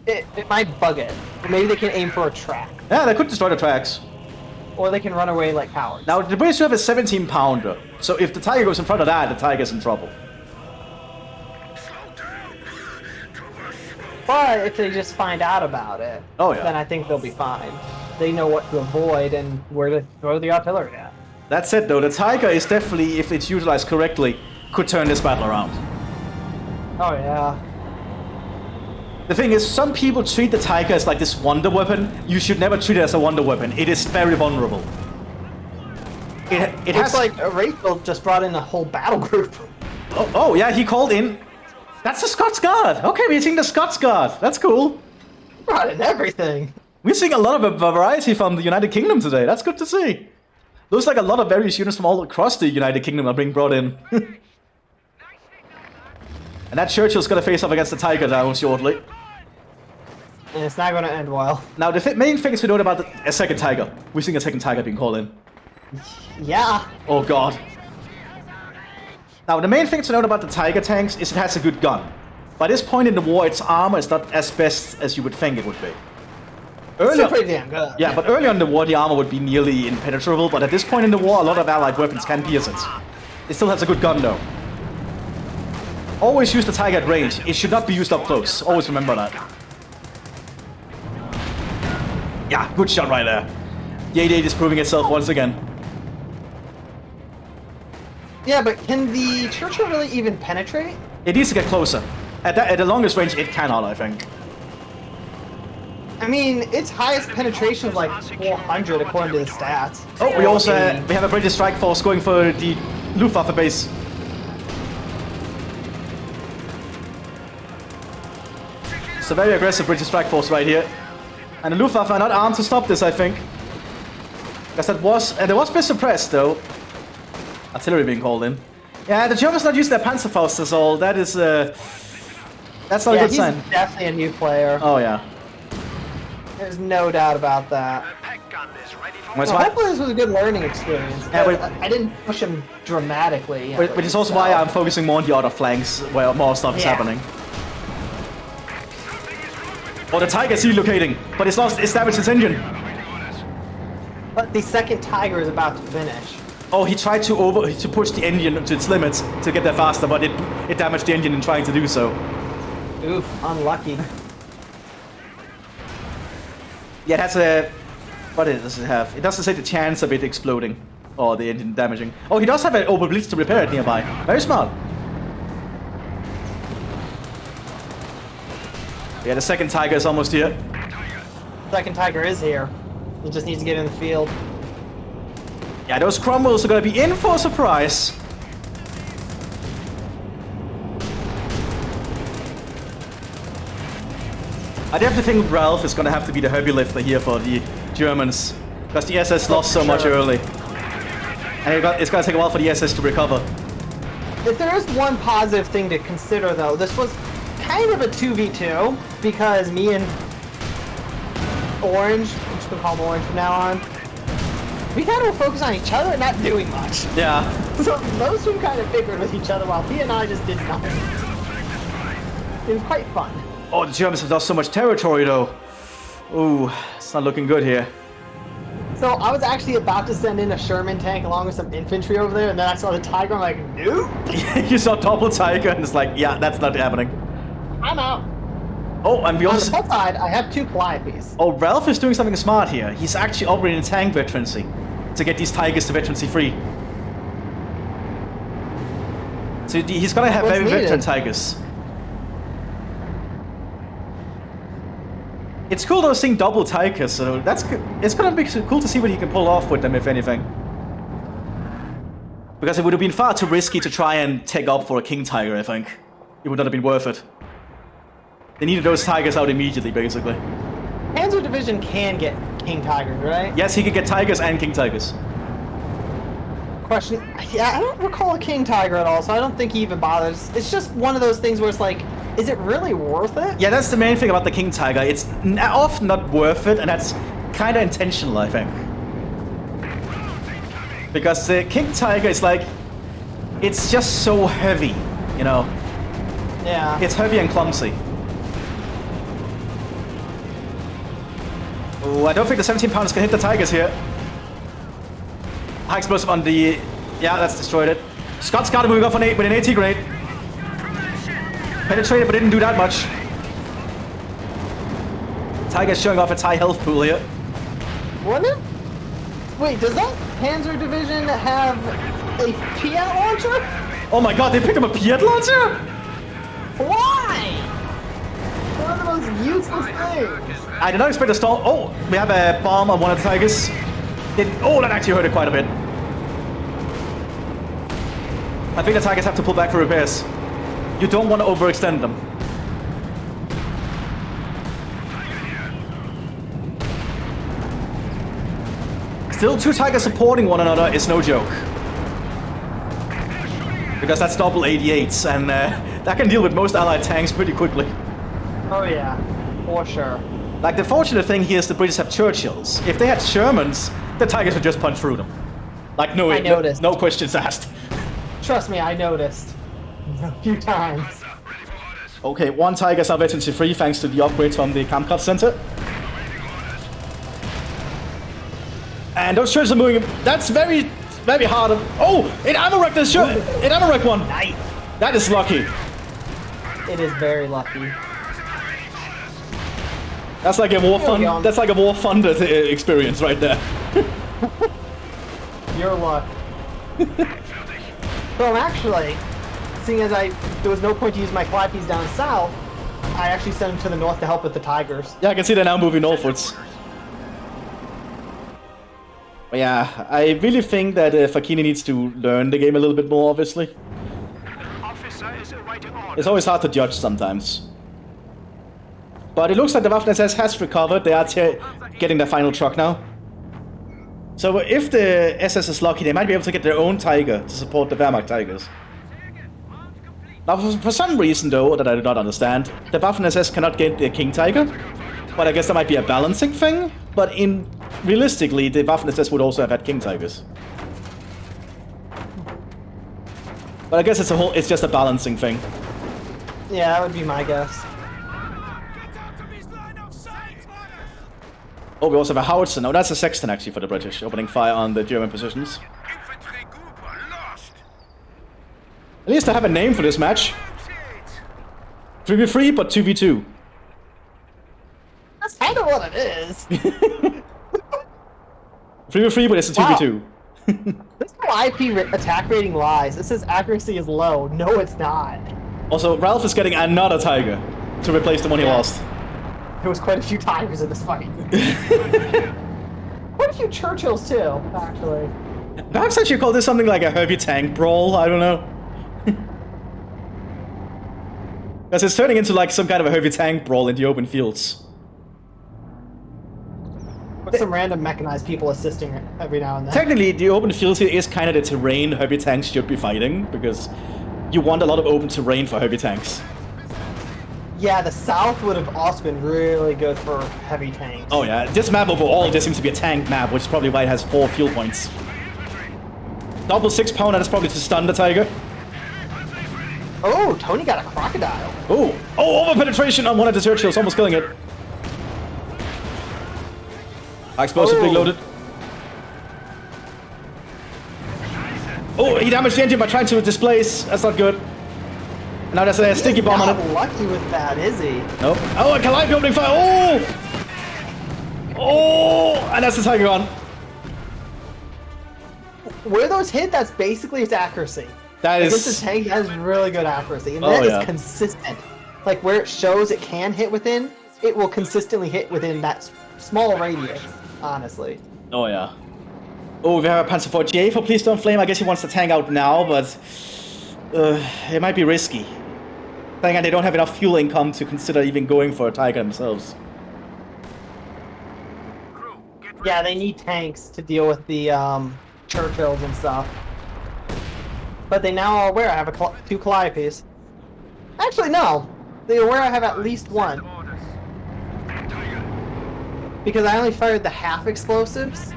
It might bug it. Or maybe they can aim for a track. Yeah, they could destroy the tracks. Or they can run away like cowards. Now, the British have a 17-pounder, so if the Tiger goes in front of that, the Tiger's in trouble. But if they just find out about it, then I think they'll be fine. They know what to avoid and where to throw the artillery at. That said, though, the Tiger is definitely, if it's utilized correctly, could turn this battle around. Oh yeah. The thing is, some people treat the Tiger as like this wonder weapon. You should never treat it as a wonder weapon. It is very vulnerable. It has like Rachel just brought in a whole battle group. Oh yeah, he called in. That's the Scots Guard. Okay, we're seeing the Scots Guard. That's cool. Brought in everything. We're seeing a lot of a variety from the United Kingdom today. That's good to see. Looks like a lot of various units from all across the United Kingdom are being brought in. And that Churchill's going to face off against the Tiger now shortly. And it's not going to end well. Now, the main thing is to note about a second Tiger. We're seeing a second Tiger being called in. Yeah. Oh god. Now, the main thing to note about the Tiger tanks is it has a good gun. By this point in the war, its armor is not as best as you would think it would be. It's pretty damn good. Yeah, but earlier in the war, the armor would be nearly impenetrable, but at this point in the war, a lot of allied weapons can pierce it. It still has a good gun, though. Always use the Tiger at range. It should not be used up close. Always remember that. Yeah, good shot right there. The 88 is proving itself once again. Yeah, but can the Churchill really even penetrate? It needs to get closer. At the longest range, it cannot, I think. I mean, its highest penetration is like 400 according to the stats. Oh, we also we have a British strike force going for the Luftwaffe base. It's a very aggressive British strike force right here. And the Luftwaffe are not armed to stop this, I think. Because that was... there was a bit suppressed, though. Artillery being called in. Yeah, the Germans not using their Panzerfaust at all. That is... that's not a good sign. He's definitely a new player. Oh, yeah. There's no doubt about that. Well, hopefully this was a good learning experience. Yeah, I didn't push him dramatically. Which is also why I'm focusing more on the other flanks, where more stuff is happening. Oh, the Tiger is relocating, but it's lost. It's damaged its engine. But the second Tiger is about to finish. Oh, he tried to push the engine to its limits to get there faster, but it damaged the engine in trying to do so. Oof, unlucky. Yeah, it has a... What does it have? It doesn't say the chance of it exploding. Or the engine damaging. Oh, he does have an Oberblitz to repair it nearby. Very smart. Yeah, the second Tiger is almost here. Second Tiger is here. He just needs to get in the field. Yeah, those Cromwells are going to be in for a surprise. I definitely think Ralph is going to have to be the heavy lifter here for the Germans. Because the SS lost so much early. And it's going to take a while for the SS to recover. If there is one positive thing to consider, though, this was kind of a 2v2. Because me and Orange, I'm just going to call him Orange from now on, we kind of were focused on each other and not doing much. Yeah. So those two kind of bickered with each other while he and I just did nothing. It was quite fun. Oh, the Germans have lost so much territory, though. Ooh, it's not looking good here. So I was actually about to send in a Sherman tank along with some infantry over there, and then I saw the Tiger, I'm like, nope. You saw double Tiger, and it's like, yeah, that's not happening. I'm out. Oh, and we also... On the plus side, I have 2 Calliopes. Oh, Ralph is doing something smart here. He's actually operating tank veterancy to get these Tigers to veterancy free. So he's gonna have very veteran Tigers. It's cool though seeing double Tigers, so it's gonna be cool to see what he can pull off with them, if anything. Because it would have been far too risky to try and take up for a King Tiger, I think. It would not have been worth it. They needed those Tigers out immediately, basically. Panzer Division can get King Tigers, right? Yes, he could get Tigers and King Tigers. Question, yeah, I don't recall a King Tiger at all, so I don't think he even bothers. It's just one of those things where it's like, is it really worth it? Yeah, that's the main thing about the King Tiger. It's often not worth it, and that's kind of intentional, I think. Because the King Tiger is like, it's just so heavy, you know? Yeah. It's heavy and clumsy. Oh, I don't think the 17 pounders can hit the Tigers here. High explosive on the... Yeah, that's destroyed it. Scott's got to move off on 8 with an AT grenade. Penetrated, but didn't do that much. Tiger's showing off its high health pool here. Wouldn't it? Wait, does that Panzer Division have a Piat launcher? Oh my god, they picked up a Piat launcher? Why? One of those useless things. I did not expect a stall. Oh, we have a bomb on one of the Tigers. Oh, that actually hurt it quite a bit. I think the Tigers have to pull back for repairs. You don't want to overextend them. Still, 2 Tigers supporting one another is no joke. Because that's double 88s, and that can deal with most allied tanks pretty quickly. Oh yeah, for sure. Like, the fortunate thing here is the British have Churchills. If they had Shermans, the Tigers would just punch through them. Like, no questions asked. Trust me, I noticed. A few times. Okay, 1 Tiger salvation free thanks to the upgrades from the Kampkraft Center. And those Churchills are moving. That's very, very hard. Oh, it ammo-wrecked this shirt. It ammo-wrecked one. Nice. That is lucky. It is very lucky. That's like a more fun. That's like a more funded experience right there. Your luck. Well, actually, seeing as there was no point to use my Clappies down south, I actually sent them to the north to help with the Tigers. Yeah, I can see they're now moving northwards. But yeah, I really think that Fakini needs to learn the game a little bit more, obviously. It's always hard to judge sometimes. But it looks like the Waffen-SS has recovered. They are getting their final truck now. So if the SS is lucky, they might be able to get their own Tiger to support the Wehrmacht Tigers. Now, for some reason, though, that I do not understand, the Waffen-SS cannot get the King Tiger. But I guess that might be a balancing thing. But realistically, the Waffen-SS would also have had King Tigers. But I guess it's just a balancing thing. Yeah, that would be my guess. Oh, we also have a howitzer. No, that's a sexton actually for the British, opening fire on the German positions. At least I have a name for this match. 3v3, but 2v2. That's kind of what it is. 3v3, but it's a 2v2. This whole IP attack rating lies. It says accuracy is low. No, it's not. Also, Ralph is getting another Tiger to replace the one he lost. There was quite a few Tigers in this fight. Quite a few Churchills too, actually. Perhaps I should call this something like a Herbie Tank Brawl, I don't know. Because it's turning into like some kind of a Herbie Tank Brawl in the open fields. With some random mechanized people assisting every now and then. Technically, the open fields here is kind of the terrain Herbie Tanks should be fighting, because you want a lot of open terrain for Herbie Tanks. Yeah, the south would have also been really good for heavy tanks. Oh yeah, this map overall just seems to be a tank map, which is probably why it has 4 fuel points. Double 6-pounder, that's probably to stun the Tiger. Oh, Tony got a crocodile. Oh, over penetration on one of the Churchills, almost killing it. High explosive, big loaded. Oh, he damaged the engine by trying to displace. That's not good. Now there's a sticky bomb on it. Not lucky with that, is he? Nope. Oh, a Calliope opening fire. Oh! Oh! And that's the Tiger gone. Where those hit, that's basically its accuracy. That is... Against a tank, that is really good accuracy. And Oh, that yeah. is consistent. Like, where it shows it can hit within, it will consistently hit within that small radius, honestly. Oh, yeah. Oh, we have a Panzer IV GA for Please Don't Flame. I guess he wants to tank out now, but it might be risky. Then again, they don't have enough fuel income to consider even going for a Tiger themselves. Yeah, they need tanks to deal with the Churchills and stuff. But they now are aware I have two Calliopes. Actually, no. They're aware I have at least one. Because I only fired the half explosives.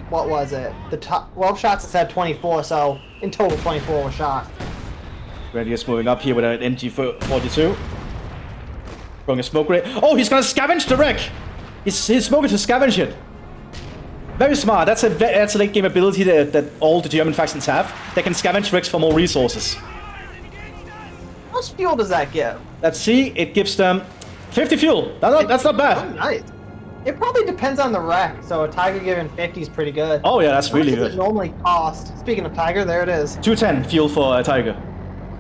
What was it? The top 12 shots said 24, so in total 24 were shot. Radius moving up here with an MG42. Throwing a smoke ray. Oh, he's gonna scavenge the wreck! He's smoking to scavenge it. Very smart. That's a late game ability that all the German factions have. They can scavenge wrecks for more resources. How much fuel does that give? Let's see. It gives them 50 fuel. That's not bad. Oh, nice. It probably depends on the wreck, so a Tiger giving 50 is pretty good. Oh yeah, that's really good. What does good. it normally cost? Speaking of Tiger, there it is. 210 fuel for a Tiger.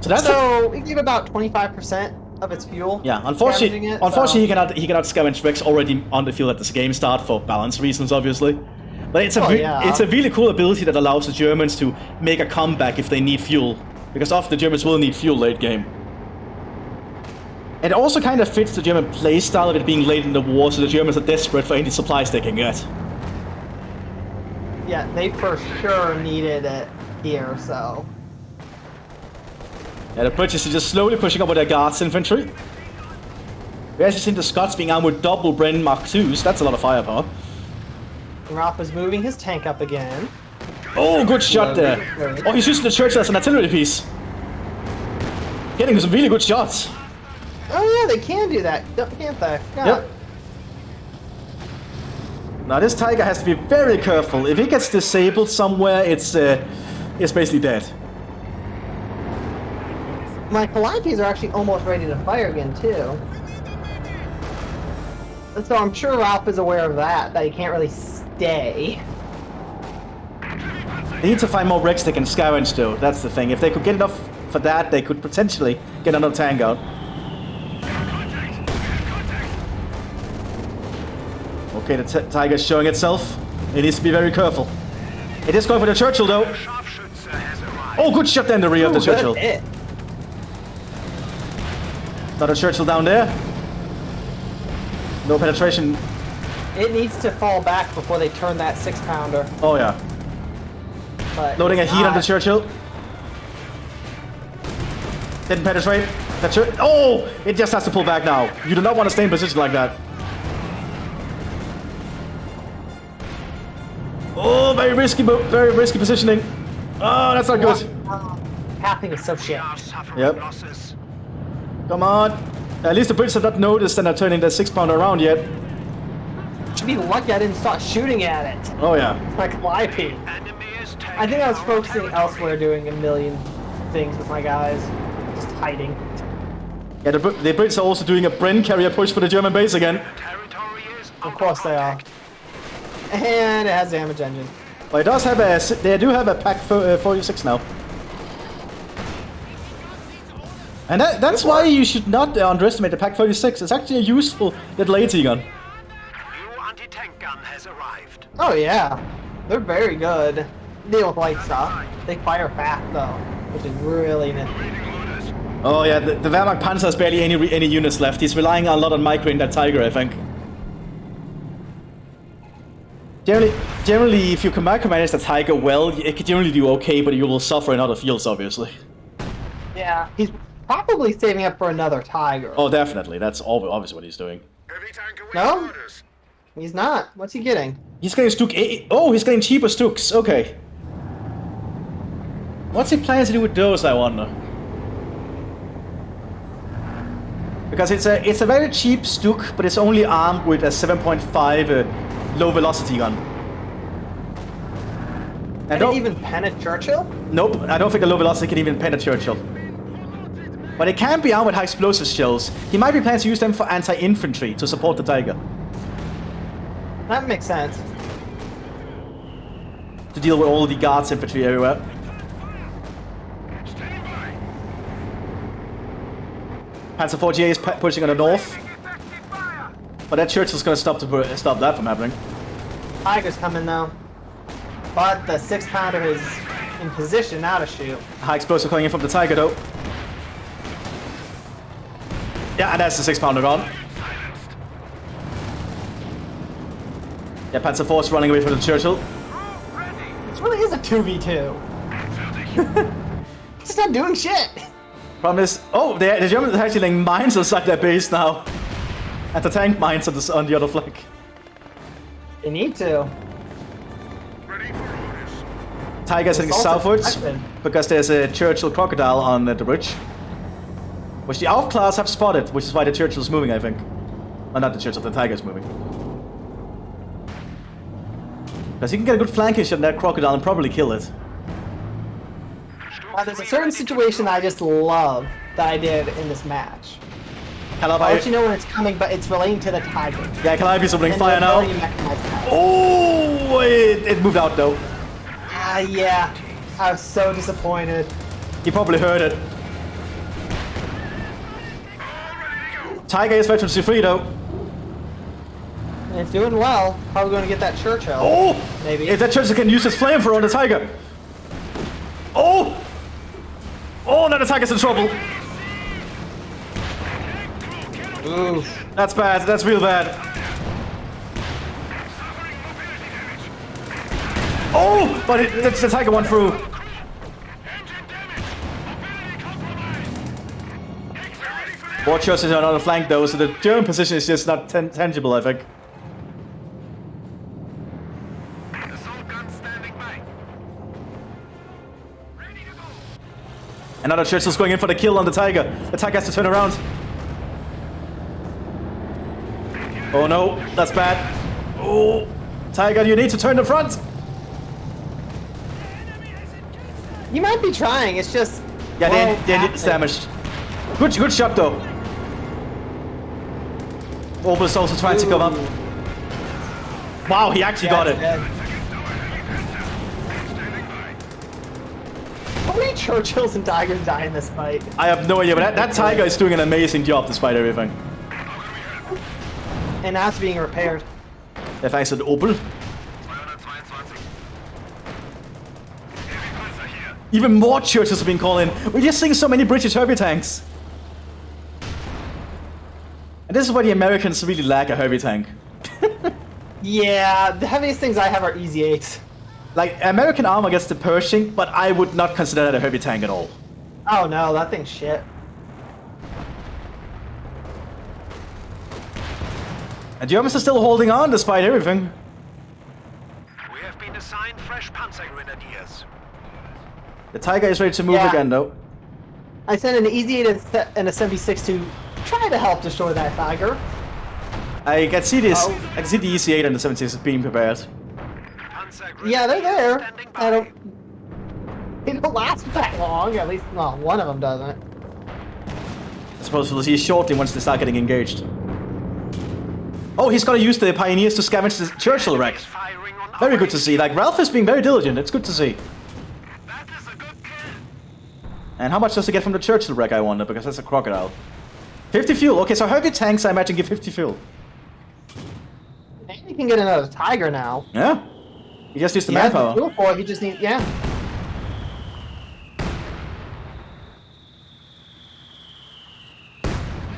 So it give about 25% of its fuel. Yeah, unfortunately, he cannot scavenge wrecks already on the field at the game start for balance reasons, obviously. But it's a really cool ability that allows the Germans to make a comeback if they need fuel, because often the Germans will need fuel late game. It also kind of fits the German playstyle of it being late in the war, so the Germans are desperate for any supplies they can get. Yeah, they for sure needed it here, so... Yeah, the British are just slowly pushing up with their Guards infantry. We actually seen the Scots being armed with double Bren Mark IIs. That's a lot of firepower. Ralph is moving his tank up again. Oh, good shot there. Oh, he's using the Churchill as an artillery piece. Getting some really good shots. Oh yeah, they can do that, can't they? Yeah. Yep. Now this Tiger has to be very careful. If he gets disabled somewhere, it's basically dead. My Calliopes are actually almost ready to fire again too. And so I'm sure Ralph is aware of that he can't really stay. They need to find more wrecks they can scavenge though, that's the thing. If they could get enough for that, they could potentially get another tank out. Okay, the Tiger's showing itself. It needs to be very careful. It is going for the Churchill though. Oh, good shot there in the rear of the Churchill. Another Churchill down there. No penetration. It needs to fall back before they turn that 6-pounder. Oh yeah. But loading a heat on the Churchill. Didn't penetrate. Oh! It just has to pull back now. You do not want to stay in position like that. Oh, very risky positioning. Oh, that's not good. Pathing is so shit. Yep. Come on. At least the Brits have not noticed and are turning their 6-pounder around yet. Should be lucky I didn't start shooting at it. Oh yeah. Like Calliope. I think I was focusing elsewhere, doing a million things with my guys, just hiding. Yeah, the Brits are also doing a Bren carrier push for the German base again. Of course they are. And it has damage engine. Well, it does have they do have a Pack 46 now. And that's why you should not underestimate the Pack 46. It's actually a useful little AT gun. New anti-tank gun has arrived. Oh yeah, they're very good. Deal with light stuff. They fire fast though, which is really nifty. Oh yeah, the Wehrmacht Panzer has barely any units left. He's relying a lot on microing that Tiger, I think. Generally, if you can micromanage the Tiger well, it can generally do okay, but you will suffer in other fields, obviously. Yeah, he's probably saving up for another Tiger. Oh, definitely. That's obviously what he's doing. No? He's not. What's he getting? He's getting Stuk 8. Oh, he's getting cheaper Stuks. Okay. What's he planning to do with those, I wonder? Because it's a very cheap Stuk, but it's only armed with a 7.5 low velocity gun. Can it even pen a Churchill? Nope, I don't think a low velocity can even pen a Churchill. But it can be armed with high explosive shells. He might be planning to use them for anti-infantry to support the Tiger. That makes sense. To deal with all the Guards infantry everywhere. Panzer IV GA is pushing on the north. But that Churchill's gonna stop that from happening. Tiger's coming though. But the 6-pounder is in position now to shoot. High explosive coming in from the Tiger though. Yeah, and that's the 6-pounder gone. Yeah, Panzer Force running away from the Churchill. This really is a 2v2. It's not doing shit. Problem is, oh, the Germans are actually laying mines inside their base now. And the tank mines on the other flank. They need to. Tiger's heading southwards because there's a Churchill Crocodile on the bridge. Which the outclass have spotted, which is why the Churchill's moving, I think. Oh, not the Churchill, the Tiger's moving. Because you can get a good flanking shot on that Crocodile and probably kill it. There's a certain situation I just love that I did in this match. I'll let you know when it's coming, but it's relating to the Tiger. Yeah, can I be something fire now? Oh, it moved out though. Yeah. I was so disappointed. He probably heard it. Tiger is veteran C3 though. And it's doing well. Probably going to get that Churchill. Oh! Maybe. If that Churchill can use his flamethrower on the Tiger. Oh! Oh, now the Tiger's in trouble. Oof. That's bad. That's real bad. Oh! But the Tiger went through. More Churchills are on the flank though, so the German position is just not tangible, I think. Another Churchill's going in for the kill on the Tiger. The Tiger has to turn around. Oh no, that's bad. Oh, Tiger, you need to turn the front. You might be trying, it's just... Yeah, they it's damaged. Good shot though. Opel's also trying to come up. Wow, he actually got it. How many Churchills and Tigers die in this fight? I have no idea, but that Tiger is doing an amazing job despite everything. And now it's being repaired. Yeah, thanks to the Opel. Even more Churchills have been called in. We're just seeing so many British heavy tanks. And this is why the Americans really lack a heavy tank. Yeah, the heaviest things I have are Easy 8s. Like, American armor gets the Pershing, but I would not consider that a heavy tank at all. Oh no, that thing's shit. And Germans are still holding on despite everything. We have been assigned fresh Panzer Grenadiers. The Tiger is ready to move again, though. I sent an Easy 8 and a 76 to try to help destroy that Tiger. I can see this. I can see the EC8 and the 76 being prepared. Yeah, they're there. They don't last that long. At least, well, one of them doesn't. I suppose we'll see shortly once they start getting engaged. Oh, he's gonna use the Pioneers to scavenge the Churchill wreck. Very good to see. Like, Ralph is being very diligent. It's good to see. And how much does he get from the Churchill wreck, I wonder, because that's a Crocodile. 50 fuel. Okay, so heavy tanks, I imagine, give 50 fuel. And you can get another Tiger now. Yeah. He just used the He has the manpower. fuel for it, he just needs, yeah.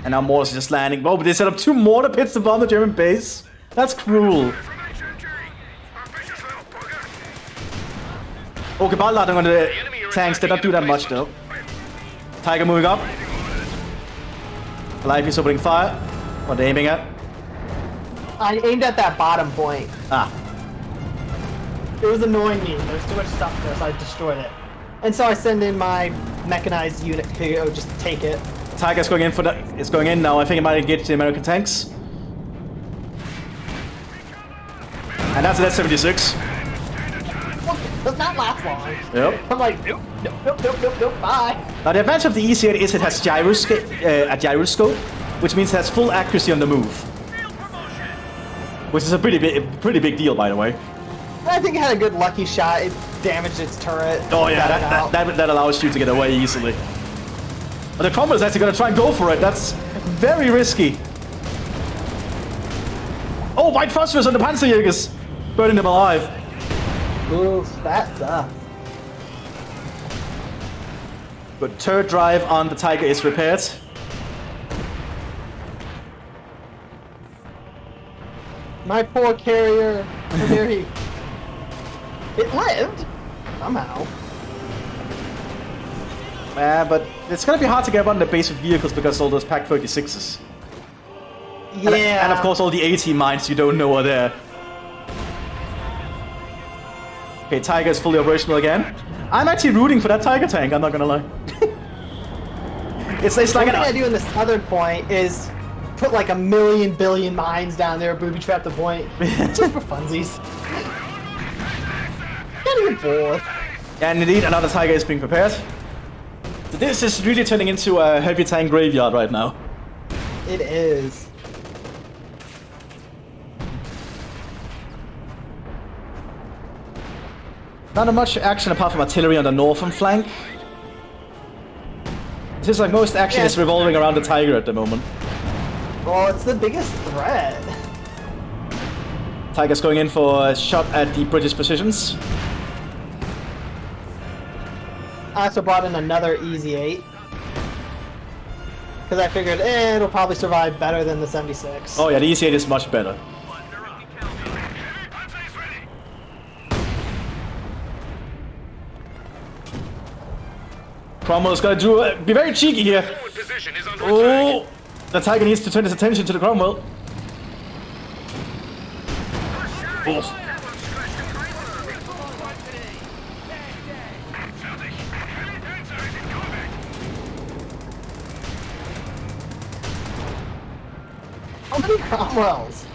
And now mortars are just landing. Whoa, but they set up 2 mortar pits to bomb the German base? That's cruel. Okay, Balllading on the tanks did not do that much, though. Tiger moving up. Life is opening fire. What are they aiming at? I aimed at that bottom point. Ah. It was annoying me. There was too much stuff there, so I destroyed it. And so I send in my mechanized unit to go just take it. Tiger's going in for the... It's going in now. I think it might engage the American tanks. And that's an S-76. Does not last long. Yep. I'm like, nope, bye. Now the advantage of the EC8 is it has a gyroscope, which means it has full accuracy on the move. Which is a pretty big deal, by the way. I think it had a good lucky shot. It damaged its turret. Oh yeah, that allows you to get away easily. But the commander is actually going to try and go for it. That's very risky. Oh, white phosphorus on the Panzerjägers! Burning them alive. Oof, that's up. But turret drive on the Tiger is repaired. My poor carrier. How dare he? It lived somehow. But it's gonna be hard to get on the basic vehicles because all those Pack 36s. Yeah. And of course all the AT mines you don't know are there. Okay, Tiger is fully operational again. I'm actually rooting for that Tiger tank, I'm not gonna lie. it's like One thing I do in this southern point is put like a million billion mines down there, booby trap the point, just for funsies. Getting bored. And indeed, another Tiger is being prepared. So this is really turning into a heavy tank graveyard right now. It is. Not much action apart from artillery on the northern flank. It seems like most action is revolving around the Tiger at the moment. Well, it's the biggest threat. Tiger's going in for a shot at the British positions. I also brought in another Easy 8. Because I figured, it'll probably survive better than the 76. Oh yeah, the EC8 is much better. Cromwell's gonna be very cheeky here. Oh, the Tiger needs to turn his attention to the Cromwell. Oh. How many Cromwells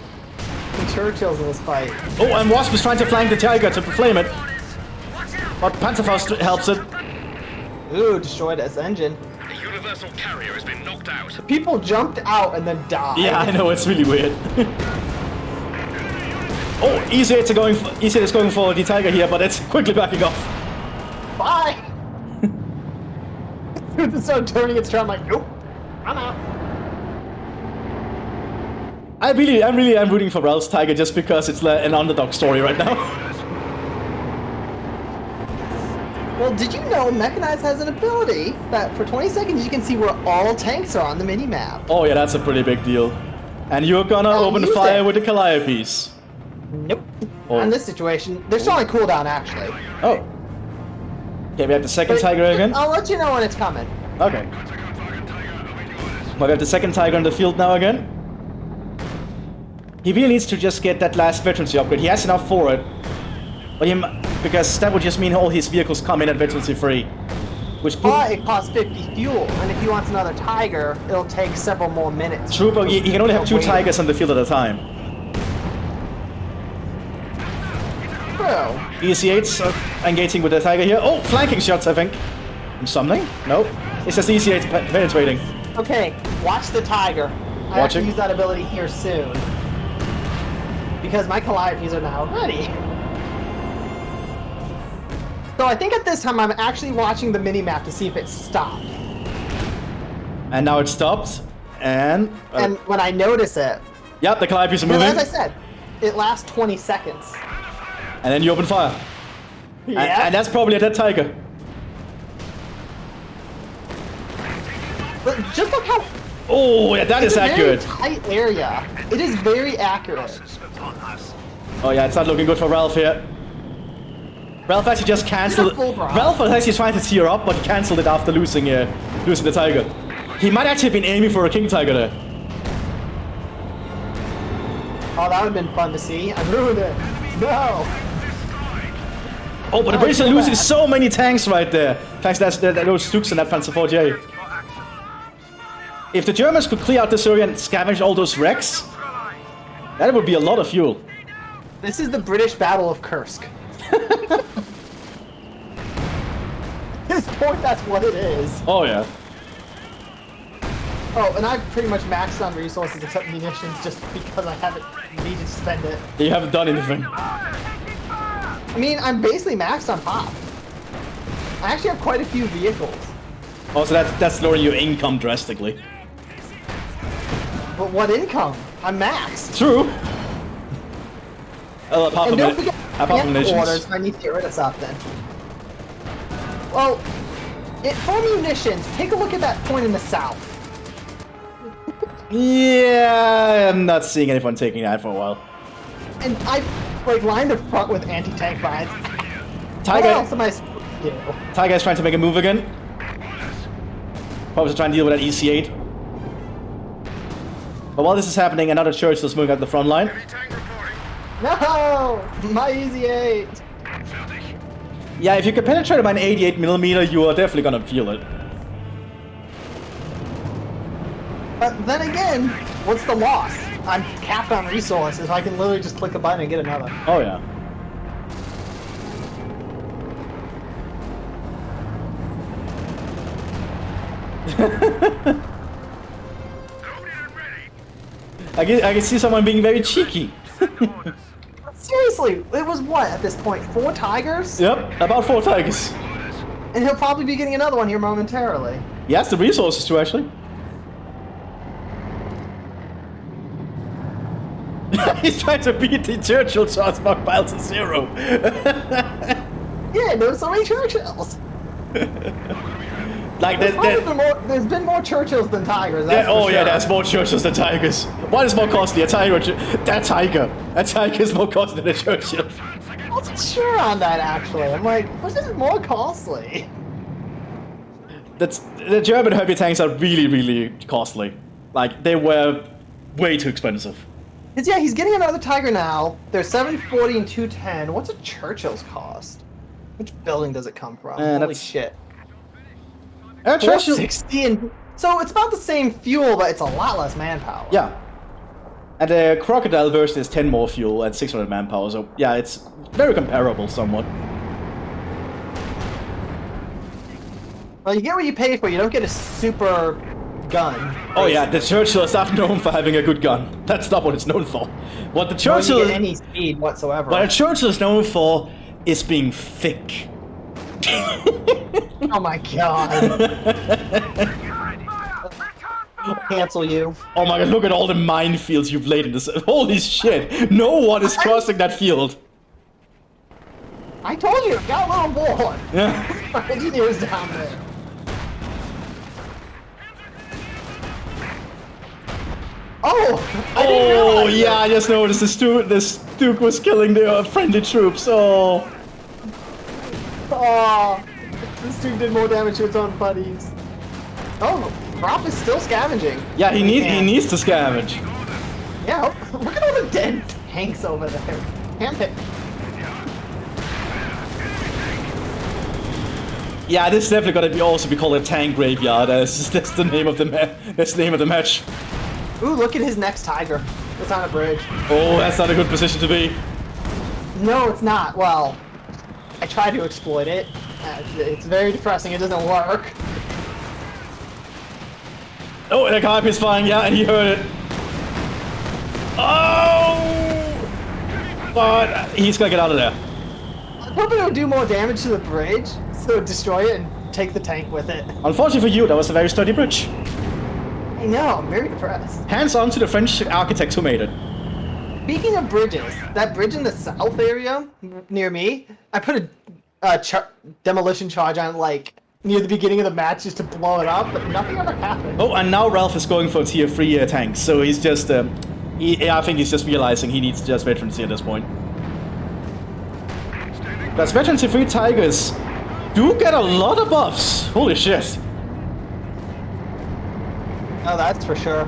and Churchills in this fight? Oh, and Wasp is trying to flank the Tiger to flame it. But Panzerfaust helps it. Ooh, destroyed its engine. The universal carrier has been knocked out. People jumped out and then died. Yeah, I know, it's really weird. Oh, EZ8 is going for the Tiger here, but it's quickly backing off. Bye! It started turning its turn, I'm like, nope, I'm out. I'm rooting for Ralph's Tiger just because it's an underdog story right now. Well, did you know Mechanized has an ability that for 20 seconds you can see where all tanks are on the mini-map? Oh yeah, that's a pretty big deal. And you're gonna open use fire it. with the Calliope. Nope. Oh. In this situation, they're still on cooldown actually. Oh. Okay, we have the second But Tiger again. I'll let you know when it's coming. Okay. Well, we have the second Tiger in the field now again. He really needs to just get that last veterancy upgrade. He has enough for it. But because that would just mean all his vehicles come in at veterancy free. Which could... But it costs 50 fuel, and if he wants another Tiger, it'll take several more minutes. True, but he can only have 2 Waiting. Tigers on the field at a time. Bro. EC8's engaging with the Tiger here. Oh, flanking shots, I think. From something? Nope. It's just EC8's penetrating. Okay, watch the Tiger. I have Watching. to use that ability here soon. Because my Calliopes are now ready. So I think at this time I'm actually watching the mini-map to see if it stopped. And now it stopped. And when I notice it... Yep, the Calliopes are Because moving. as I said, it lasts 20 seconds. And then you open fire. Yeah. And that's probably a dead Tiger. But just look how... Oh, yeah, that is accurate. It's a very tight area. It is very accurate. Oh yeah, it's not looking good for Ralph here. Ralph actually just cancelled. Full bra. Ralph was actually trying to tear up, but he cancelled it after losing the Tiger. He might actually have been aiming for a King Tiger there. Oh, that would have been fun to see. I ruined it. No. Oh, but the British are losing so many tanks right there. Thanks to those Stooks and that Panzer 4J. If the Germans could clear out this area and scavenge all those wrecks, that would be a lot of fuel. This is the British Battle of Kursk. At this point, that's what it is. Oh yeah. Oh, and I've pretty much maxed on resources except munitions just because I haven't needed to spend it. You haven't done anything. I mean, I'm basically maxed on pop. I actually have quite a few vehicles. Also, that's lowering your income drastically. But what income? I'm maxed. True. Apart And from don't forget apart from orders, munitions. I need to get rid of something. Well, for munitions, take a look at that point in the south. Yeah, I'm not seeing anyone taking that for a while. And I like lined the front with anti-tank mines. What Tiger, else am I supposed to do? Tiger's trying to make a move again. Probably trying to deal with that EC8. But while this is happening, another church is moving out the front line. Heavy tank reporting. No! My easy 8! Yeah, if you can penetrate by an 88mm, you are definitely gonna feel it. But then again, what's the loss? I'm capped on resources, I can literally just click a button and get another. Oh yeah. I can see someone being very cheeky. Seriously, it was what at this point? 4 tigers? Yep, about 4 tigers. And he'll probably be getting another one here momentarily. He has the resources to actually. He's trying to beat the Churchill charge stockpile to 0. Yeah, there's so many Churchills. Like There's been more Churchills than tigers. That's for oh yeah, sure. there's more Churchills than tigers. One is more costly, a tiger. That tiger. A tiger is more costly than a Churchill. I wasn't sure on that actually. I'm like, which is more costly? The German heavy tanks are really, really costly. Like they were way too expensive. Cause yeah, he's getting another tiger now. They're 740 and 210. What's a Churchill's cost? Which building does it come from? Holy that's- shit. Churchill. 460 and so it's about the same fuel, but it's a lot less manpower. Yeah. And the Crocodile version is 10 more fuel and 600 manpower, so yeah, it's very comparable somewhat. Well, you get what you pay for. You don't get a super gun. Oh yeah, the Churchill is not known for having a good gun. That's not what it's known for. What the You Churchill don't get any speed whatsoever. what a Churchill is known for is being thick. Oh my god. Cancel you. Oh my god, look at all the minefields you've laid in this. Holy shit! No one is crossing that field. I told you, got a little bored. Yeah. Our engineers down there. Oh! I didn't Oh realize yeah, that. I just noticed this Duke was killing the friendly troops. Oh. Oh, this dude did more damage to its own buddies. Oh, Roth is still scavenging. Yeah, he needs to scavenge. Yeah, look at all the dead tanks over there. Damn it. Yeah, this is definitely gonna be also be called a tank graveyard. That's the name of the that's the name of the match. Ooh, look at his next tiger. It's on a bridge. Oh, that's not a good position to be. No, it's not. Well, I tried to exploit it. It's very depressing. It doesn't work. Oh, the carp is flying. Yeah, and he heard it. Oh! But he's gonna get out of there. I'm hoping it'll do more damage to the bridge, so destroy it and take the tank with it. Unfortunately for you, that was a very sturdy bridge. I know, I'm very depressed. Hands on to the French architects who made it. Speaking of bridges, that bridge in the south area near me, I put a demolition charge on it, like near the beginning of the match just to blow it up, but nothing ever happened. Oh, and now Ralph is going for tier 3 tanks, so he's just, I think he's just realizing he needs just veterans here at this point. Because veteran tier 3 Tigers do get a lot of buffs. Holy shit. Oh, that's for sure.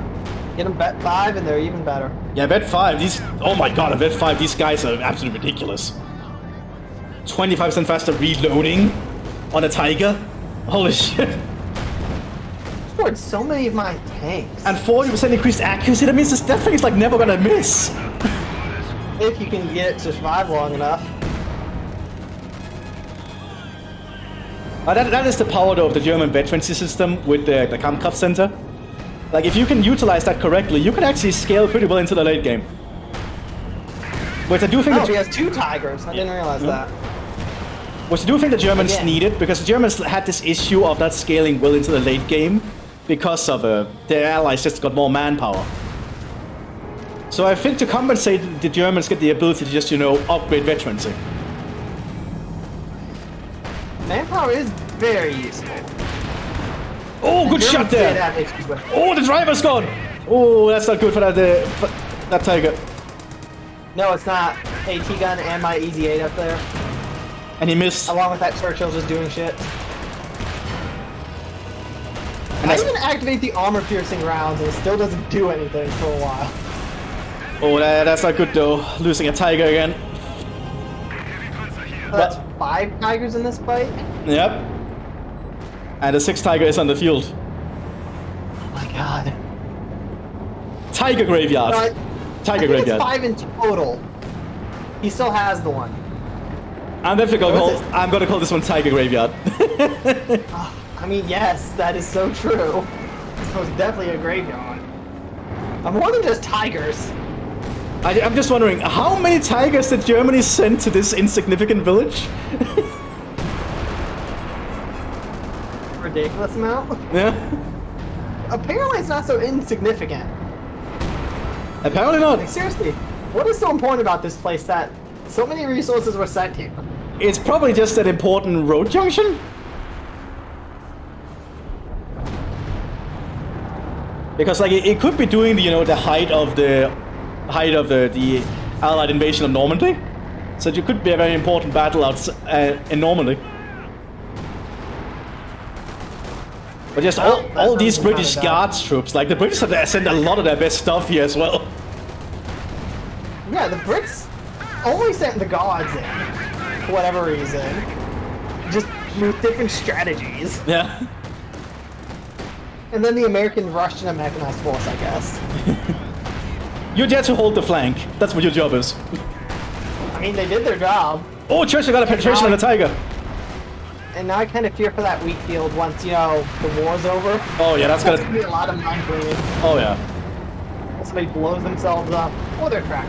Get them bet 5 and they're even better. Yeah, bet 5, oh my god, at bet 5, these guys are absolutely ridiculous. 25% faster reloading on a Tiger. Holy shit. Destroyed so many of my tanks. And 40% increased accuracy, that means this death thing is like never gonna miss. If you can get it to survive long enough. That is the power though of the German veterancy system with the Kampfkraft Center. Like if you can utilize that correctly, you can actually scale pretty well into the late game. Which I do think Oh, he has 2 tigers. I didn't realize that. Which I do think the Germans Again. needed, because the Germans had this issue of not scaling well into the late game because of their allies just got more manpower. So I think to compensate, the Germans get the ability to just, upgrade veterancy. Manpower is very useful. Oh, good shot there! Oh, the driver's gone! Oh, that's not good for that Tiger. No, it's not. AT gun and my Easy 8 up there. And he missed. Along with that Churchill just doing shit. And I even activate the armor-piercing rounds and it still doesn't do anything for a while. Oh, that's not good though. Losing a Tiger again. So that's 5 Tigers in this fight? Yep. And the 6th Tiger is on the field. Oh my god. Tiger graveyard. Tiger graveyard. It's 5 in total. He still has the one. I'm gonna call this one Tiger graveyard. I mean, yes, that is so true. This was definitely a graveyard. I'm more than just tigers. I'm just wondering, how many tigers did Germany send to this insignificant village? Ridiculous amount. Yeah. Apparently it's not so insignificant. Apparently not. Like, seriously, what is so important about this place that so many resources were sent here? It's probably just an important road junction. Because like it could be doing the height of the Allied invasion of Normandy, so it could be a very important battle in Normandy. But just all these British Guards troops, like the British have sent a lot of their best stuff here as well. Yeah, the Brits only sent the Guards in, for whatever reason. Just with different strategies. Yeah. And then the American rushed in a mechanized force, I guess. You're there to hold the flank. That's what your job is. I mean, they did their job. Oh, Churchill got a penetration on the Tiger. And now I kind of fear for that weak field once, the war's over. Oh yeah, that's gonna be a lot of mind bleeding. Oh yeah. Somebody blows themselves up, or they're trapped.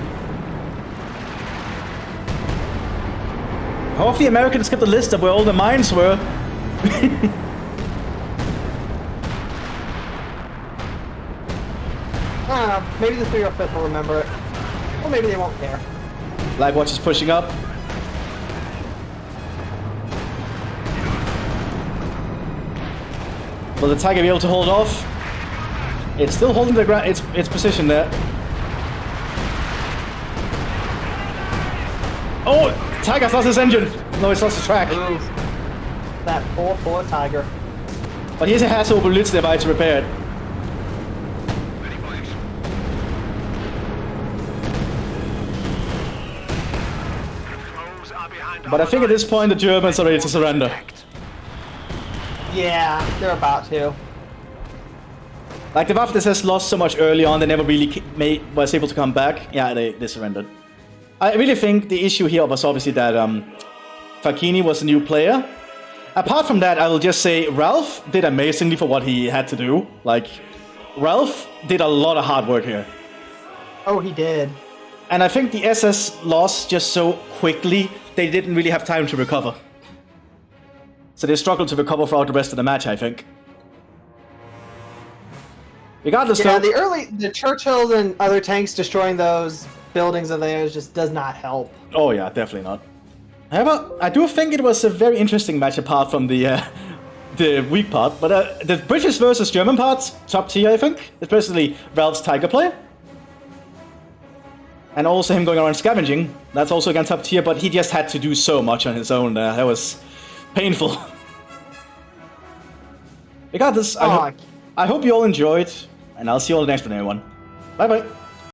How if the Americans kept a list of where all the mines were? I don't know, maybe the 305th will remember it. Or maybe they won't care. Lightwatch is pushing up. Will the Tiger be able to hold off? It's still holding the ground. Its position there. Oh, Tiger's lost his engine. No, it's lost the track. Ooh. That poor Tiger. But he has Oberlitz nearby to repair it. But I think at this point the Germans are ready to surrender. Yeah, they're about to. Like the Waffen has lost so much early on, they never really was able to come back. Yeah, they surrendered. I really think the issue here was obviously that Facchini was a new player. Apart from that, I will just say Ralph did amazingly for what he had to do. Like, Ralph did a lot of hard work here. Oh, he did. And I think the SS lost just so quickly, they didn't really have time to recover. So they struggled to recover throughout the rest of the match, I think. Regardless, yeah, though, the Churchills and other tanks destroying those buildings of theirs just does not help. Oh yeah, definitely not. However, I do think it was a very interesting match apart from the weak part. But the British versus German parts, top tier, I think. Especially Ralph's Tiger play. And also him going around scavenging. That's also again top tier, but he just had to do so much on his own. That was painful. Regardless, I hope you all enjoyed. And I'll see you all next one, everyone. Bye bye.